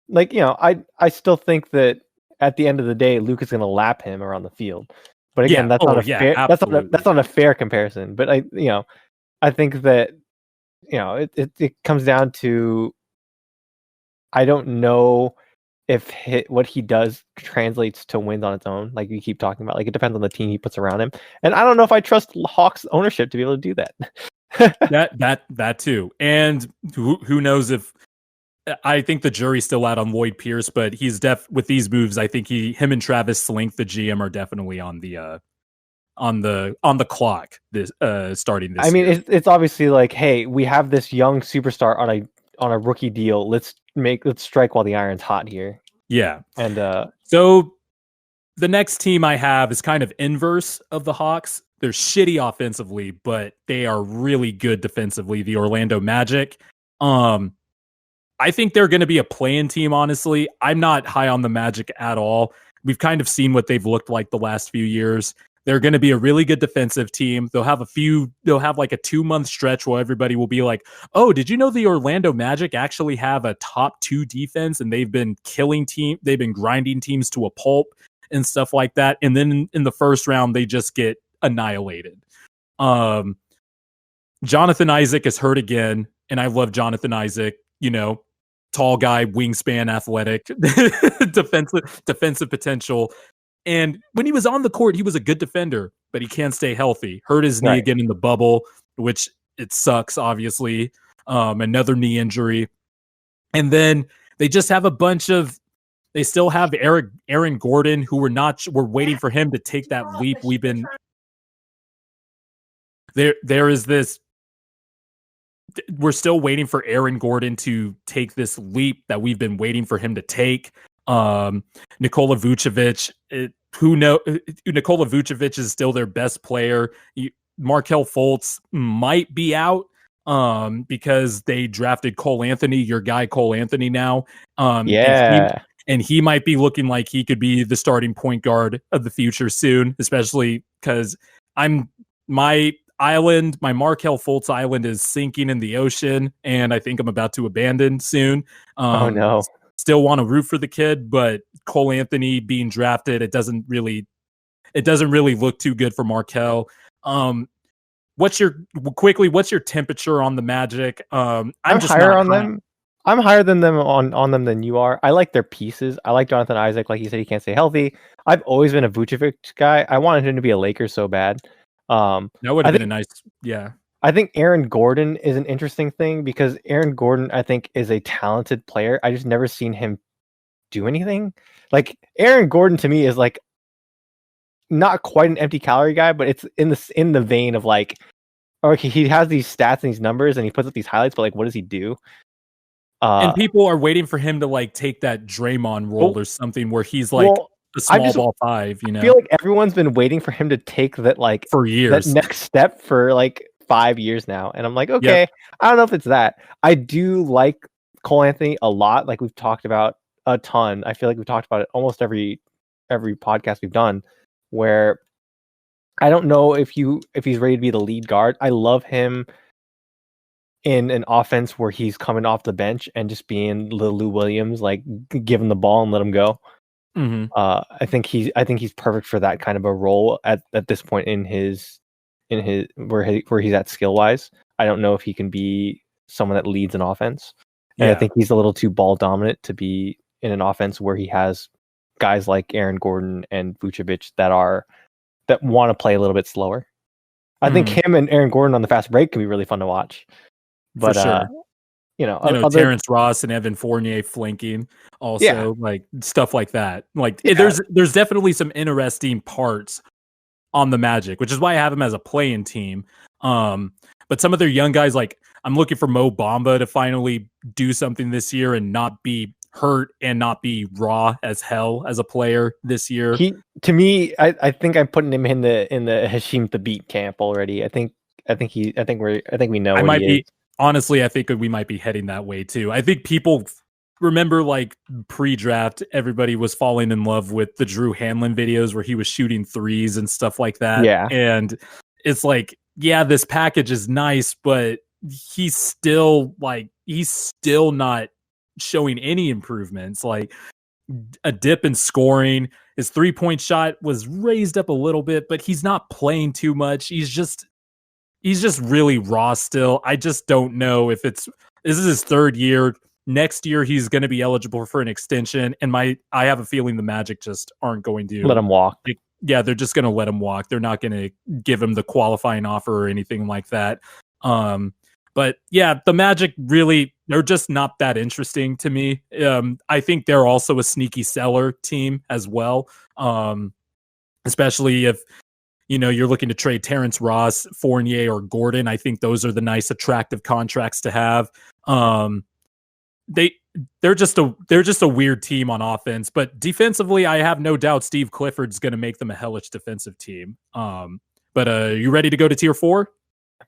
Like, I still think that at the end of the day, Luke is going to lap him around the field. But again, that's not a fair comparison. But I think that it comes down to, I don't know if what he does translates to wins on its own, like we keep talking about. Like, it depends on the team he puts around him, and I don't know if I trust Hawks ownership to be able to do that. that too, and who knows if. I think the jury's still out on Lloyd Pierce, but he's with these moves. I think him and Travis Slink, the GM, are definitely on the clock. Starting this. I mean, it's obviously like, hey, we have this young superstar on a rookie deal. Let's strike while the iron's hot here. Yeah, and so the next team I have is kind of inverse of the Hawks. They're shitty offensively, but they are really good defensively. The Orlando Magic. I think they're going to be a play-in team, honestly. I'm not high on the Magic at all. We've kind of seen what they've looked like the last few years. They're going to be a really good defensive team. They'll have like a 2-month stretch where everybody will be like, oh, did you know the Orlando Magic actually have a top 2 defense, and they've been grinding teams to a pulp and stuff like that. And then in the first round, they just get annihilated. Jonathan Isaac is hurt again, and I love Jonathan Isaac, tall guy, wingspan, athletic, defensive potential. And when he was on the court, he was a good defender, but he can't stay healthy. Hurt his knee again in the bubble, which it sucks, obviously. Another knee injury. And then they just have they still have Aaron Gordon, who we're waiting for him to take that leap. There is this. We're still waiting for Aaron Gordon to take this leap that we've been waiting for him to take. Nikola Vucevic, Nikola Vucevic is still their best player. Markelle Fultz might be out because they drafted Cole Anthony, your guy Cole Anthony now. and he might be looking like he could be the starting point guard of the future soon, especially because my Markel Fultz Island is sinking in the ocean, and I think I'm about to abandon soon. Oh no. Still want to root for the kid, but Cole Anthony being drafted, it doesn't really look too good for Markel. What's your temperature on the Magic? I'm just higher on them. I'm higher than them on them than you are. I like their pieces. I like Jonathan Isaac. Like you said, he can't stay healthy. I've always been a Vucevic guy. I wanted him to be a Laker so bad. That would have been a nice, yeah. I think Aaron Gordon is an interesting thing because Aaron Gordon, I think, is a talented player. I just never seen him do anything. Like Aaron Gordon to me is like not quite an empty calorie guy, but it's in the vein of like, okay, he has these stats and these numbers and he puts up these highlights, but like, what does he do? And people are waiting for him to like take that Draymond role or something where he's like a small ball five. You know, I feel like everyone's been waiting for him to take that like for years, that next step for like 5 years now. And I'm like, okay, I don't know if it's that. I do like Cole Anthony a lot. Like we've talked about a ton. I feel like we've talked about it almost every podcast we've done. Where I don't know if he's ready to be the lead guard. I love him in an offense where he's coming off the bench and just being Lou Williams, like give him the ball and let him go. Mm-hmm. I think he's perfect for that kind of a role at this point in his where he's at skill wise. I don't know if he can be someone that leads an offense. And I think he's a little too ball dominant to be in an offense where he has guys like Aaron Gordon and Vucevic that want to play a little bit slower. I think him and Aaron Gordon on the fast break can be really fun to watch. But for sure. Terrence Ross and Evan Fournier flanking also, like stuff like that. Like there's definitely some interesting parts on the Magic, which is why I have him as a play-in team. But some of their young guys, like I'm looking for Mo Bamba to finally do something this year and not be hurt and not be raw as hell as a player this year. To me, I think I'm putting him in the Hasheem Thabeet camp already. I think we know. I might be. Honestly, I think we might be heading that way too. I think people remember like pre-draft, everybody was falling in love with the Drew Hanlon videos where he was shooting threes and stuff like that. Yeah. And it's like, yeah, this package is nice, but he's still not showing any improvements. Like a dip in scoring. His 3-point shot was raised up a little bit, but he's not playing too much. He's just really raw still. I just don't know if this is his third year. Next year he's going to be eligible for an extension, and I have a feeling the Magic just aren't going to let him walk. They're just going to let him walk. They're not going to give him the qualifying offer or anything like that. But yeah, the Magic really, they're just not that interesting to me. I think they're also a sneaky seller team as well. Especially if you're looking to trade Terrence Ross, Fournier, or Gordon. I think those are the nice, attractive contracts to have. They're just a weird team on offense, but defensively, I have no doubt Steve Clifford's going to make them a hellish defensive team. But you ready to go to tier 4?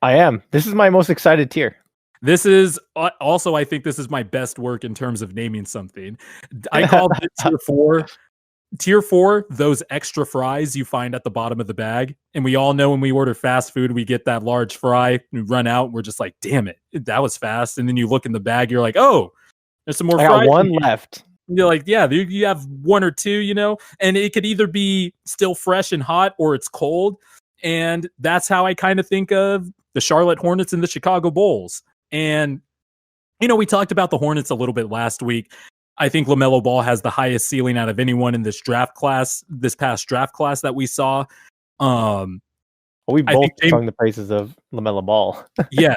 I am. This is my most excited tier. This is also, I think this is my best work in terms of naming something. I called it tier 4. Tier 4, those extra fries you find at the bottom of the bag. And we all know when we order fast food, we get that large fry, we run out, and we're just like, damn it, that was fast. And then you look in the bag, you're like, oh, there's some more fries. I got one left. You're like, yeah, you have one or two, and it could either be still fresh and hot or it's cold. And that's how I kind of think of the Charlotte Hornets and the Chicago Bulls. And, we talked about the Hornets a little bit last week. I think LaMelo Ball has the highest ceiling out of anyone in this past draft class that we saw. We both sung the praises of LaMelo Ball. Yeah.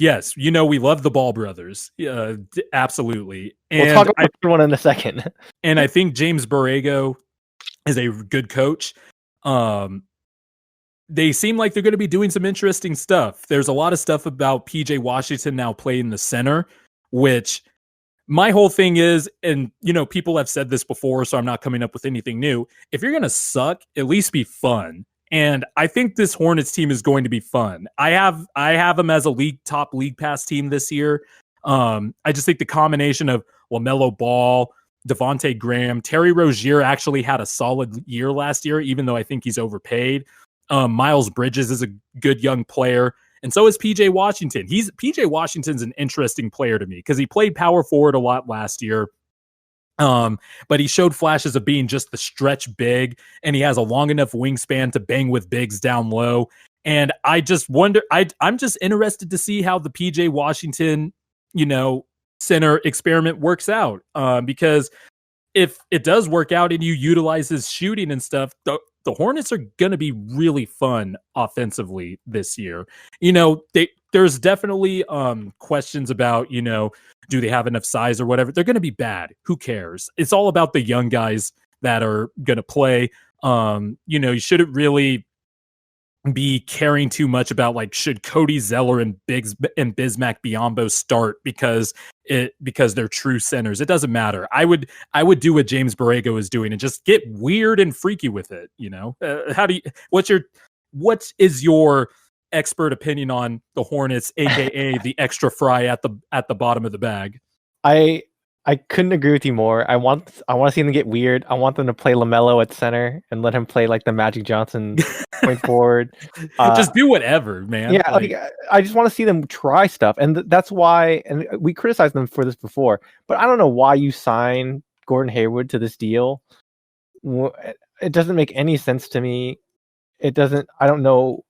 Yes. We love the Ball brothers. Absolutely. And we'll talk about one in a second. And I think James Borrego is a good coach. They seem like they're going to be doing some interesting stuff. There's a lot of stuff about PJ Washington now playing the center, which my whole thing is, and people have said this before, so I'm not coming up with anything new. If you're going to suck, at least be fun. And I think this Hornets team is going to be fun. I have them as a top league pass team this year. I just think the combination of LaMelo Ball, Devontae Graham. Terry Rozier actually had a solid year last year, even though I think he's overpaid. Miles Bridges is a good young player. And so is PJ Washington. PJ Washington's an interesting player to me because he played power forward a lot last year. But he showed flashes of being just the stretch big, and he has a long enough wingspan to bang with bigs down low. And I just wonder, I'm just interested to see how the PJ Washington, center experiment works out. Because if it does work out and you utilize his shooting and stuff, the Hornets are going to be really fun offensively this year. There's definitely questions about, do they have enough size or whatever? They're going to be bad. Who cares? It's all about the young guys that are going to play. You shouldn't really be caring too much about should Cody Zeller and Bismack Biyombo start because they're true centers. It doesn't matter. I would do what James Borrego is doing and just get weird and freaky with it. What is your expert opinion on the Hornets, aka the extra fry at the bottom of the bag? I couldn't agree with you more. I want to see them get weird. I want them to play LaMelo at center and let him play like the Magic Johnson point forward. Just do whatever, man. Yeah, I just want to see them try stuff, and that's why. And we criticized them for this before, but I don't know why you sign Gordon Hayward to this deal. It doesn't make any sense to me. It doesn't. I don't know.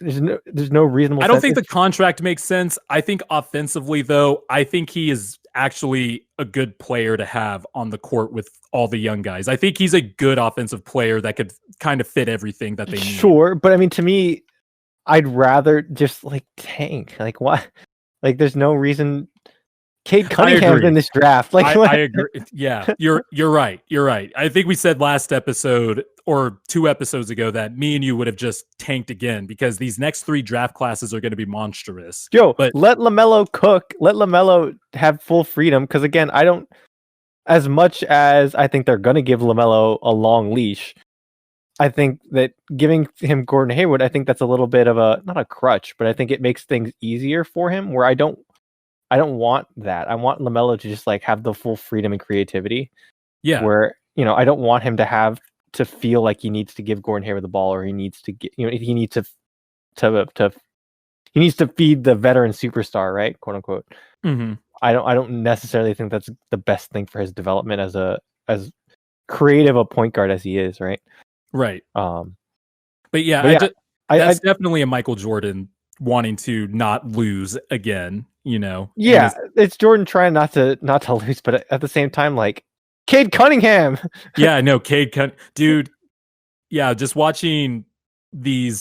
There's no reasonable. I don't think the contract makes sense. I think offensively, though, I think he is actually a good player to have on the court with all the young guys. I think he's a good offensive player that could kind of fit everything that they need. Sure, but I mean, to me, I'd rather just tank. Why? There's no reason. Cade Cunningham's in this draft. I agree. Yeah, you're right. You're right. I think we said last episode or 2 episodes ago that me and you would have just tanked again because these next 3 draft classes are going to be monstrous. But let LaMelo cook. Let LaMelo have full freedom. Because again, I don't. As much as I think they're going to give LaMelo a long leash, I think that giving him Gordon Hayward, I think that's a little bit of not a crutch, but I think it makes things easier for him. Where I don't want that. I want LaMelo to just have the full freedom and creativity. Yeah. Where I don't want him to have to feel like he needs to give Gordon Hayward the ball, or he needs to get he needs to feed the veteran superstar, right? Quote unquote. Mm-hmm. I don't necessarily think that's the best thing for his development as creative a point guard as he is, right? Right. That's definitely a Michael Jordan wanting to not lose again, Yeah, it's Jordan trying not to lose, but at the same time, Cade Cunningham. Yeah, no, dude. Yeah, just watching the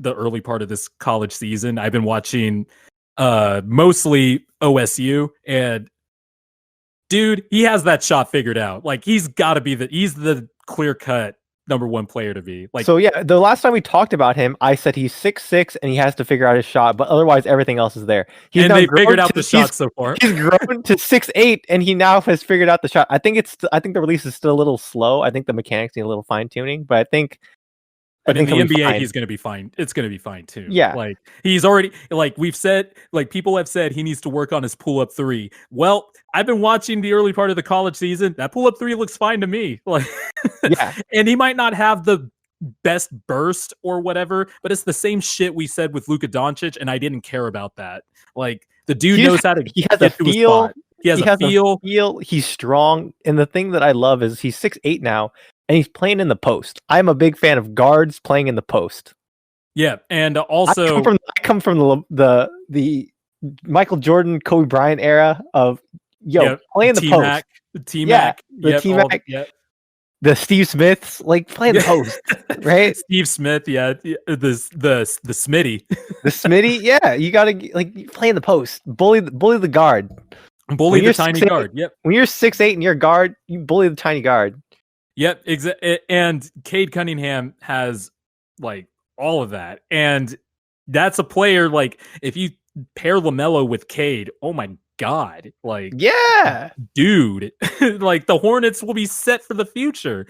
early part of this college season. I've been watching mostly OSU, and dude, he has that shot figured out. He's got to be he's the clear cut number 1 player to be. So yeah, the last time we talked about him, I said he's 6'6" and he has to figure out his shot, but otherwise everything else is there. They figured out the shot so far. He's grown to 6'8" and he now has figured out the shot. I think the release is still a little slow. I think the mechanics need a little fine tuning, but I think in the NBA, he's going to be fine. It's going to be fine too. Yeah. He's already, we've said, people have said he needs to work on his pull-up 3. Well, I've been watching the early part of the college season. That pull-up 3 looks fine to me. Yeah. And he might not have the best burst or whatever, but it's the same shit we said with Luka Doncic, and I didn't care about that. The dude knows how to he has a feel. He has a feel. He's strong. And the thing that I love is he's 6'8" now. And he's playing in the post. I'm a big fan of guards playing in the post. Yeah, and also I come from the Michael Jordan, Kobe Bryant era of playing the post. T-Mac, the T-Mac, the Steve Smiths, playing the post, right? Steve Smith, the Smitty, the Smitty, yeah. You gotta play in the post, bully the guard, bully the tiny guard. Yep. When you're 6'8" and you're a guard, you bully the tiny guard. Yep, and Cade Cunningham has all of that, and that's a player if you pair LaMelo with Cade, oh my god, yeah, dude, the Hornets will be set for the future.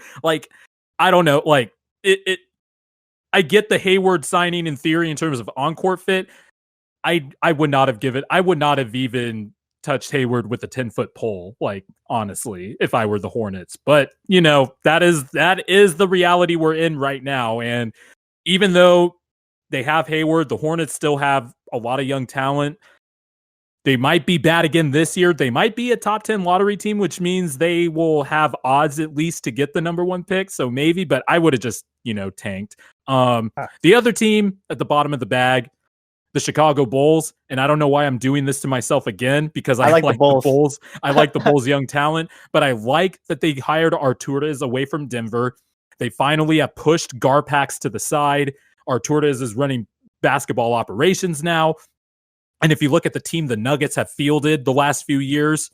I don't know, I get the Hayward signing in theory in terms of on-court fit. I would not have even touched Hayward with a 10-foot pole, like, honestly, if I were the Hornets. But, that is the reality we're in right now. And even though they have Hayward, the Hornets still have a lot of young talent. They might be bad again this year. They might be a top 10 lottery team, which means they will have odds at least to get the number 1 pick. So maybe, but I would have just, tanked. The other team at the bottom of the bag, the Chicago Bulls, and I don't know why I'm doing this to myself again, because I like the Bulls. I like the Bulls' young talent, but I like that they hired Arturas away from Denver. They finally have pushed Garpax to the side. Arturas is running basketball operations now. And if you look at the team the Nuggets have fielded the last few years,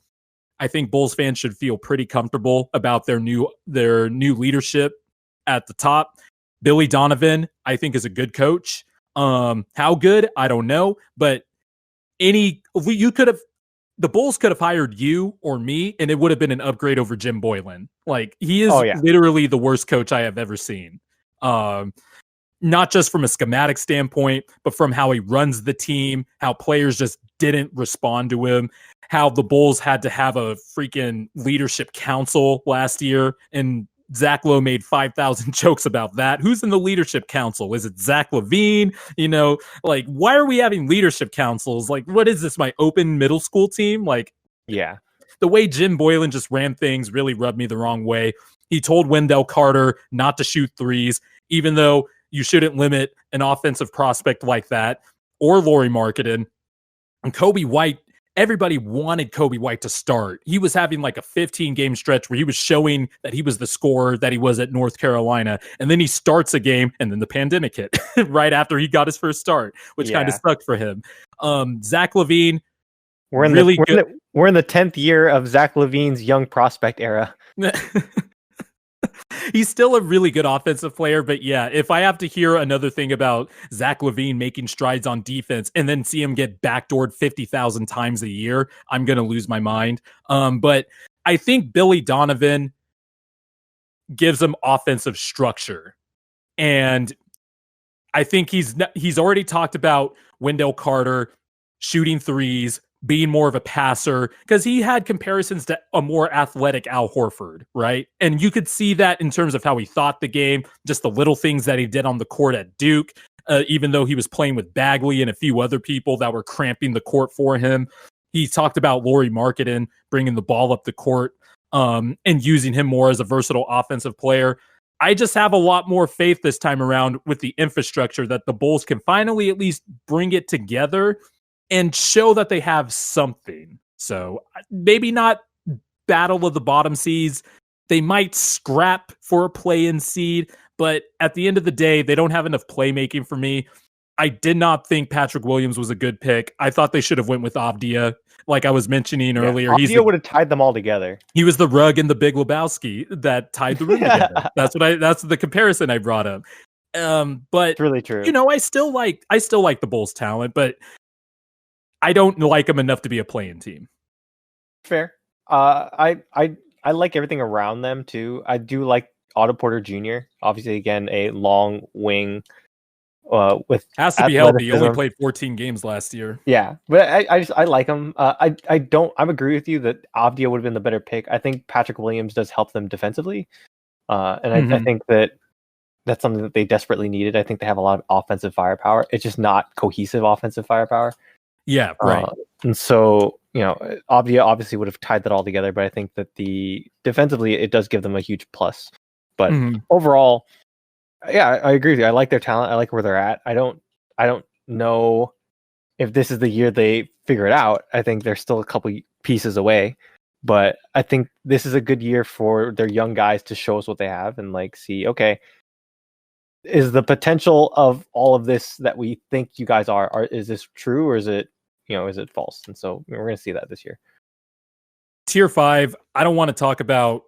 I think Bulls fans should feel pretty comfortable about their new leadership at the top. Billy Donovan, I think, is a good coach. How good? I don't know. But the Bulls could have hired you or me, and it would have been an upgrade over Jim Boylan. Like, he is literally the worst coach I have ever seen. Not just from a schematic standpoint, but from how he runs the team, how players just didn't respond to him, how the Bulls had to have a freaking leadership council last year, and Zach Lowe made 5,000 jokes about that. Who's in the leadership council? Is it Zach LaVine? Like, why are we having leadership councils? Like, what is this, my open middle school team? Like, yeah. The way Jim Boylan just ran things really rubbed me the wrong way. He told Wendell Carter not to shoot threes, even though you shouldn't limit an offensive prospect like that, or Lauri Markkanen. And Kobe White, everybody wanted Kobe White to start. He was having like a 15-game stretch where he was showing that he was the scorer that he was at North Carolina. And then he starts a game, and then the pandemic hit right after he got his first start, which kind of sucked for him. Zach LaVine, we're in the 10th year of Zach LaVine's young prospect era. He's still a really good offensive player, but yeah, if I have to hear another thing about Zach LaVine making strides on defense and then see him get backdoored 50,000 times a year, I'm going to lose my mind. But I think Billy Donovan gives him offensive structure. And I think he's already talked about Wendell Carter shooting threes, being more of a passer, because he had comparisons to a more athletic Al Horford, right? And you could see that in terms of how he thought the game, just the little things that he did on the court at Duke, even though he was playing with Bagley and a few other people that were cramping the court for him. He talked about Lauri Markkanen bringing the ball up the court and using him more as a versatile offensive player. I just have a lot more faith this time around with the infrastructure that the Bulls can finally at least bring it together and show that they have something. So maybe not battle of the bottom seeds. They might scrap for a play-in seed, but at the end of the day, they don't have enough playmaking for me. I did not think Patrick Williams was a good pick. I thought they should have went with Avdia. Like I was mentioning earlier, Avdia would have tied them all together. He was the rug in the Big Lebowski that tied the room together. That's the comparison I brought up. But it's really true. I still like the Bulls' talent, but I don't like them enough to be a play-in team. Fair. I like everything around them too. I do like Otto Porter Jr. Obviously, again, a long wing. With has to be healthy. He only played 14 games last year. Yeah, but I like him. I agree with you that Avdia would have been the better pick. I think Patrick Williams does help them defensively, and I think that's something that they desperately needed. I think they have a lot of offensive firepower. It's just not cohesive offensive firepower. Yeah, right. And so, Avdia obviously would have tied that all together, but I think that defensively it does give them a huge plus. But overall, yeah, I agree with you. I like their talent. I like where they're at. I don't know if this is the year they figure it out. I think they're still a couple pieces away, but I think this is a good year for their young guys to show us what they have and see, okay, is the potential of all of this that we think you guys is this true, or is it false? And so we're going to see that this year. Tier 5, I don't want to talk about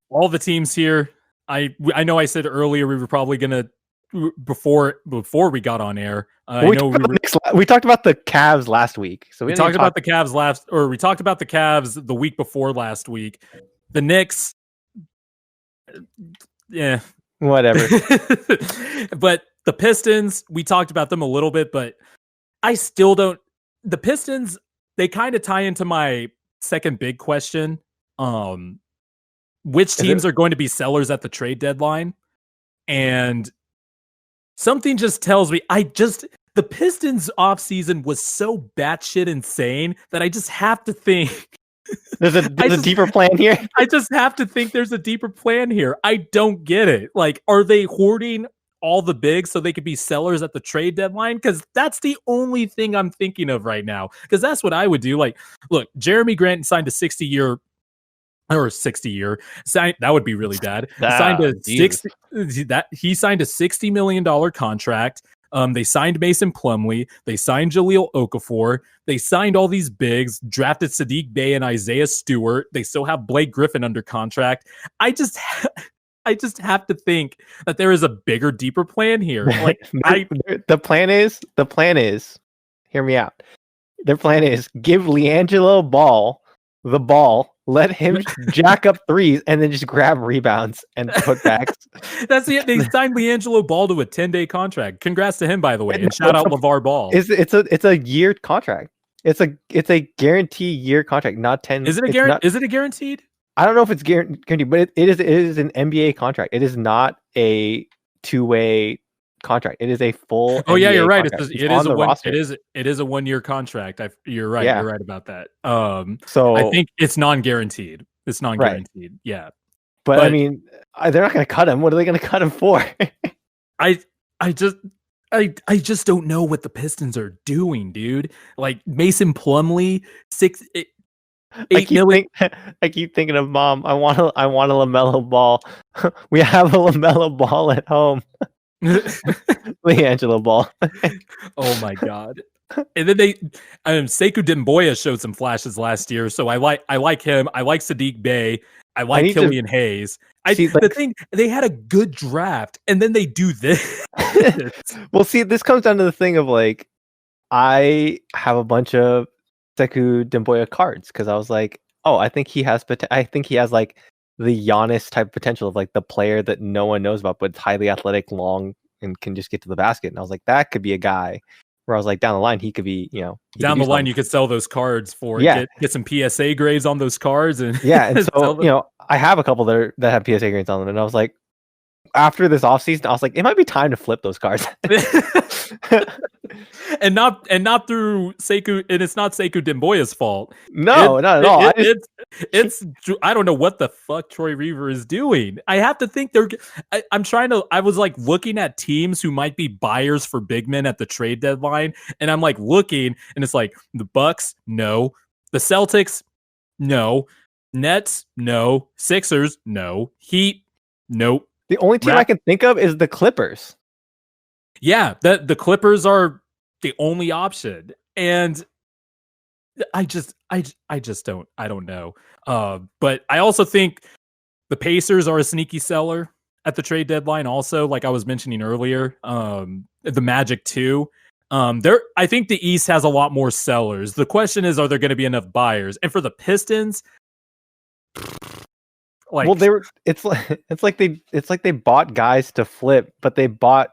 all the teams here. I know I said earlier we were probably going to, before we got on air. We talked about the Cavs last week. So we talked about the Cavs the week before last week. The Knicks, yeah. Whatever. But the Pistons, we talked about them a little bit, but I still don't. The Pistons, they kind of tie into my second big question. Which teams are going to be sellers at the trade deadline? And something just tells me the Pistons offseason was so batshit insane that I just have to think there's a deeper plan here. I just have to think there's a deeper plan here. I don't get it. Like, are they hoarding all the bigs so they could be sellers at the trade deadline? Because that's the only thing I'm thinking of right now. Because that's what I would do. Like, look, Jeremy Grant signed a 60-year. That would be really bad. He signed a $60 million contract. They signed Mason Plumlee. They signed Jahlil Okafor. They signed all these bigs, drafted Saddiq Bey and Isaiah Stewart. They still have Blake Griffin under contract. I just have to think that there is a bigger, deeper plan here. Like the plan is, hear me out. Their plan is give LiAngelo Ball the ball, let him jack up threes, and then just grab rebounds and putbacks. That's it. They signed LiAngelo Ball to a 10-day contract. Congrats to him, by the way, and shout out LeVar Ball. It's a year contract. It's a guaranteed year contract, not 10. Is it a guaranteed? I don't know if it's guaranteed, but it is an NBA contract. It is not a two-way contract. It is a full. Oh NBA yeah, you're right. Contract. It is a 1-year contract. You're right. Yeah. You're right about that. So I think it's non-guaranteed. It's non-guaranteed. Right. Yeah. But I mean, they're not going to cut him. What are they going to cut him for? I just don't know what the Pistons are doing, dude. Like Mason Plumlee, I keep thinking of Mom. I want a LaMelo Ball. We have a LaMelo Ball at home. LiAngelo Ball. Oh my god! And then Sekou Demboya showed some flashes last year, so I like him. I like Saddiq Bey. I like Killian Hayes. The thing, they had a good draft, and then they do this. Well, see, this comes down to the thing of like, I have a bunch of Sekou Demboya cards because I was like, oh, I think he has like the Giannis type potential of like the player that no one knows about, but highly athletic, long, and can just get to the basket. And I was like, that could be a guy where I was like, down the line, he could be, down the line, you could sell those cards for, get some PSA grades on those cards. And and so, I have a couple that have PSA grades on them. And I was like, after this offseason, I was like, it might be time to flip those cards. and not through Sekou, and it's not Sekou Demboya's fault. No, not at all. It's I don't know what the fuck Troy Reaver is doing. I have to think I was like looking at teams who might be buyers for big men at the trade deadline, and I'm like looking, and it's like the Bucks, no, the Celtics, no, Nets, no, Sixers, no, Heat, nope. The only team I can think of is the Clippers. Yeah, the Clippers are the only option, and I don't know. But I also think the Pacers are a sneaky seller at the trade deadline. Also, like I was mentioning earlier, the Magic too. I think the East has a lot more sellers. The question is, are there going to be enough buyers? And for the Pistons, it's like they bought guys to flip, but they bought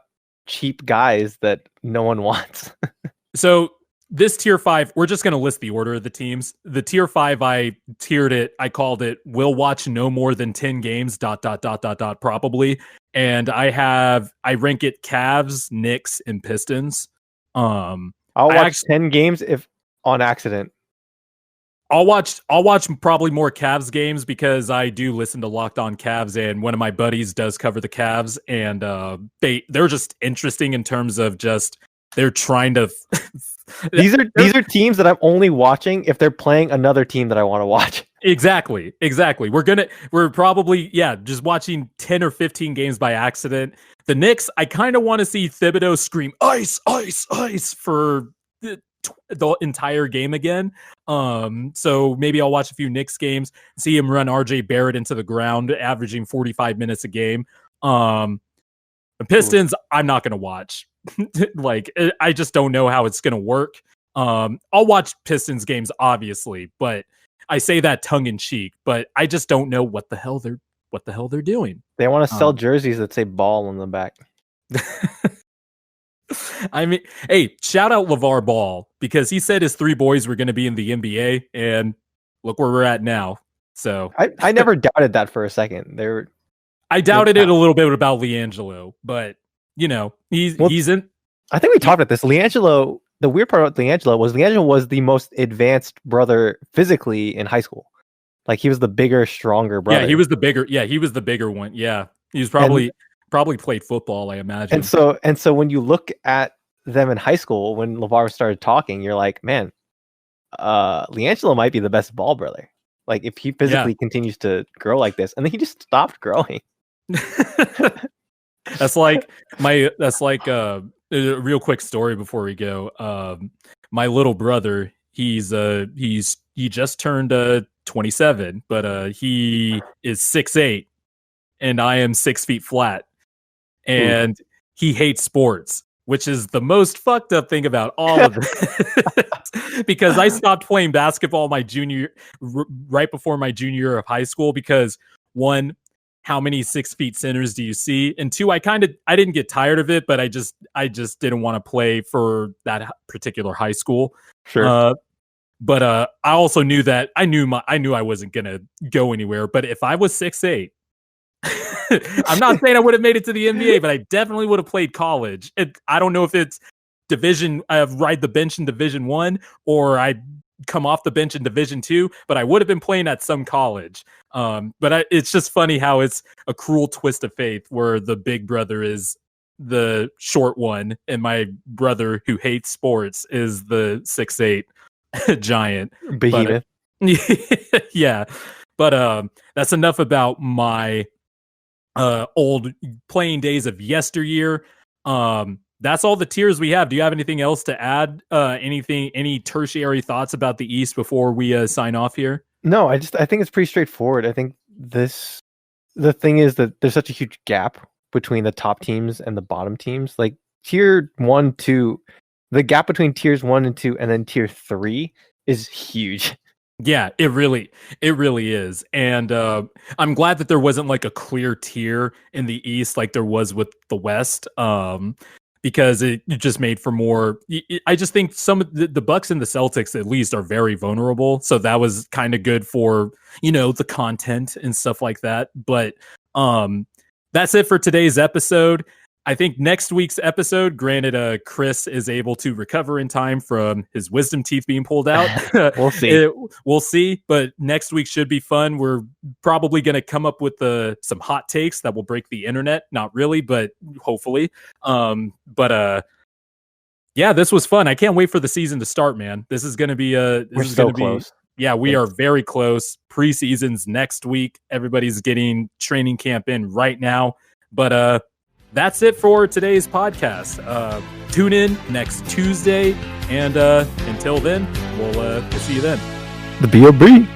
cheap guys that no one wants. So this tier 5, we're just going to list the order of the teams. The tier 5, I tiered it. I called it, will watch no more than 10 games, ... probably. And I rank it Cavs, Knicks, and Pistons. I'll watch 10 games if on accident. I'll watch probably more Cavs games because I do listen to Locked On Cavs, and one of my buddies does cover the Cavs, and they're just interesting in terms of just they're trying to. These are teams that I'm only watching if they're playing another team that I want to watch. Exactly. We're probably just watching 10 or 15 games by accident. The Knicks, I kind of want to see Thibodeau scream ice, ice, ice for the entire game again. So maybe I'll watch a few Knicks games, see him run RJ Barrett into the ground, averaging 45 minutes a game. The Pistons, I'm not going to watch. Like, I just don't know how it's going to work. I'll watch Pistons games, obviously, but I say that tongue in cheek, but I just don't know what the hell they're doing. They want to sell jerseys that say ball on the back. I mean, hey, shout out LeVar Ball because he said his 3 boys were going to be in the NBA, and look where we're at now. So I never doubted that for a second. I doubted it a little bit about LiAngelo, but he's in. I think we talked about this. LiAngelo. The weird part about LiAngelo was the most advanced brother physically in high school. Like he was the bigger, stronger brother. Yeah, he was the bigger one. Yeah, he was probably played football, I imagine. And so when you look at them in high school, when LeVar started talking, you're like, man, LiAngelo might be the best ball brother. Like if he physically continues to grow like this, and then he just stopped growing. That's like a real quick story before we go. My little brother, he just turned 27, but he is 6'8", and I am 6 feet flat, and he hates sports, which is the most fucked up thing about all of this. Because I stopped playing basketball right before my junior year of high school because, one, how many 6 feet centers do you see? And two, I didn't get tired of it, but I just didn't want to play for that particular high school. Sure. But I also knew that I knew I wasn't gonna go anywhere. But if I was 6'8", I'm not saying I would have made it to the NBA, but I definitely would have played college. I don't know if it's ride the bench in Division 1 or I come off the bench in Division 2, but I would have been playing at some college. But it's just funny how it's a cruel twist of fate where the big brother is the short one and my brother who hates sports is the 6'8" giant behemoth. Yeah, but that's enough about my old playing days of yesteryear. That's all the tiers we have. Do you have anything else to add? Any tertiary thoughts about the East before we sign off here? No, I think it's pretty straightforward. I think the thing is that there's such a huge gap between the top teams and the bottom teams. Like tier 1, 2, the gap between tiers 1 and 2 and then tier 3 is huge. Yeah, it really is. And I'm glad that there wasn't like a clear tier in the East like there was with the West. Because it just made for more. I just think some of the Bucks and the Celtics at least are very vulnerable. So that was kind of good for, the content and stuff like that. But that's it for today's episode. I think next week's episode, granted, Chris is able to recover in time from his wisdom teeth being pulled out. We'll see. We'll see. But next week should be fun. We're probably going to come up with some hot takes that will break the internet. Not really, but hopefully. Yeah, this was fun. I can't wait for the season to start, man. This is going to be we're so close. Yeah, we are very close. Preseason's next week. Everybody's getting training camp in right now. But that's it for today's podcast. Tune in next Tuesday, and until then, we'll see you then. The B.O.B.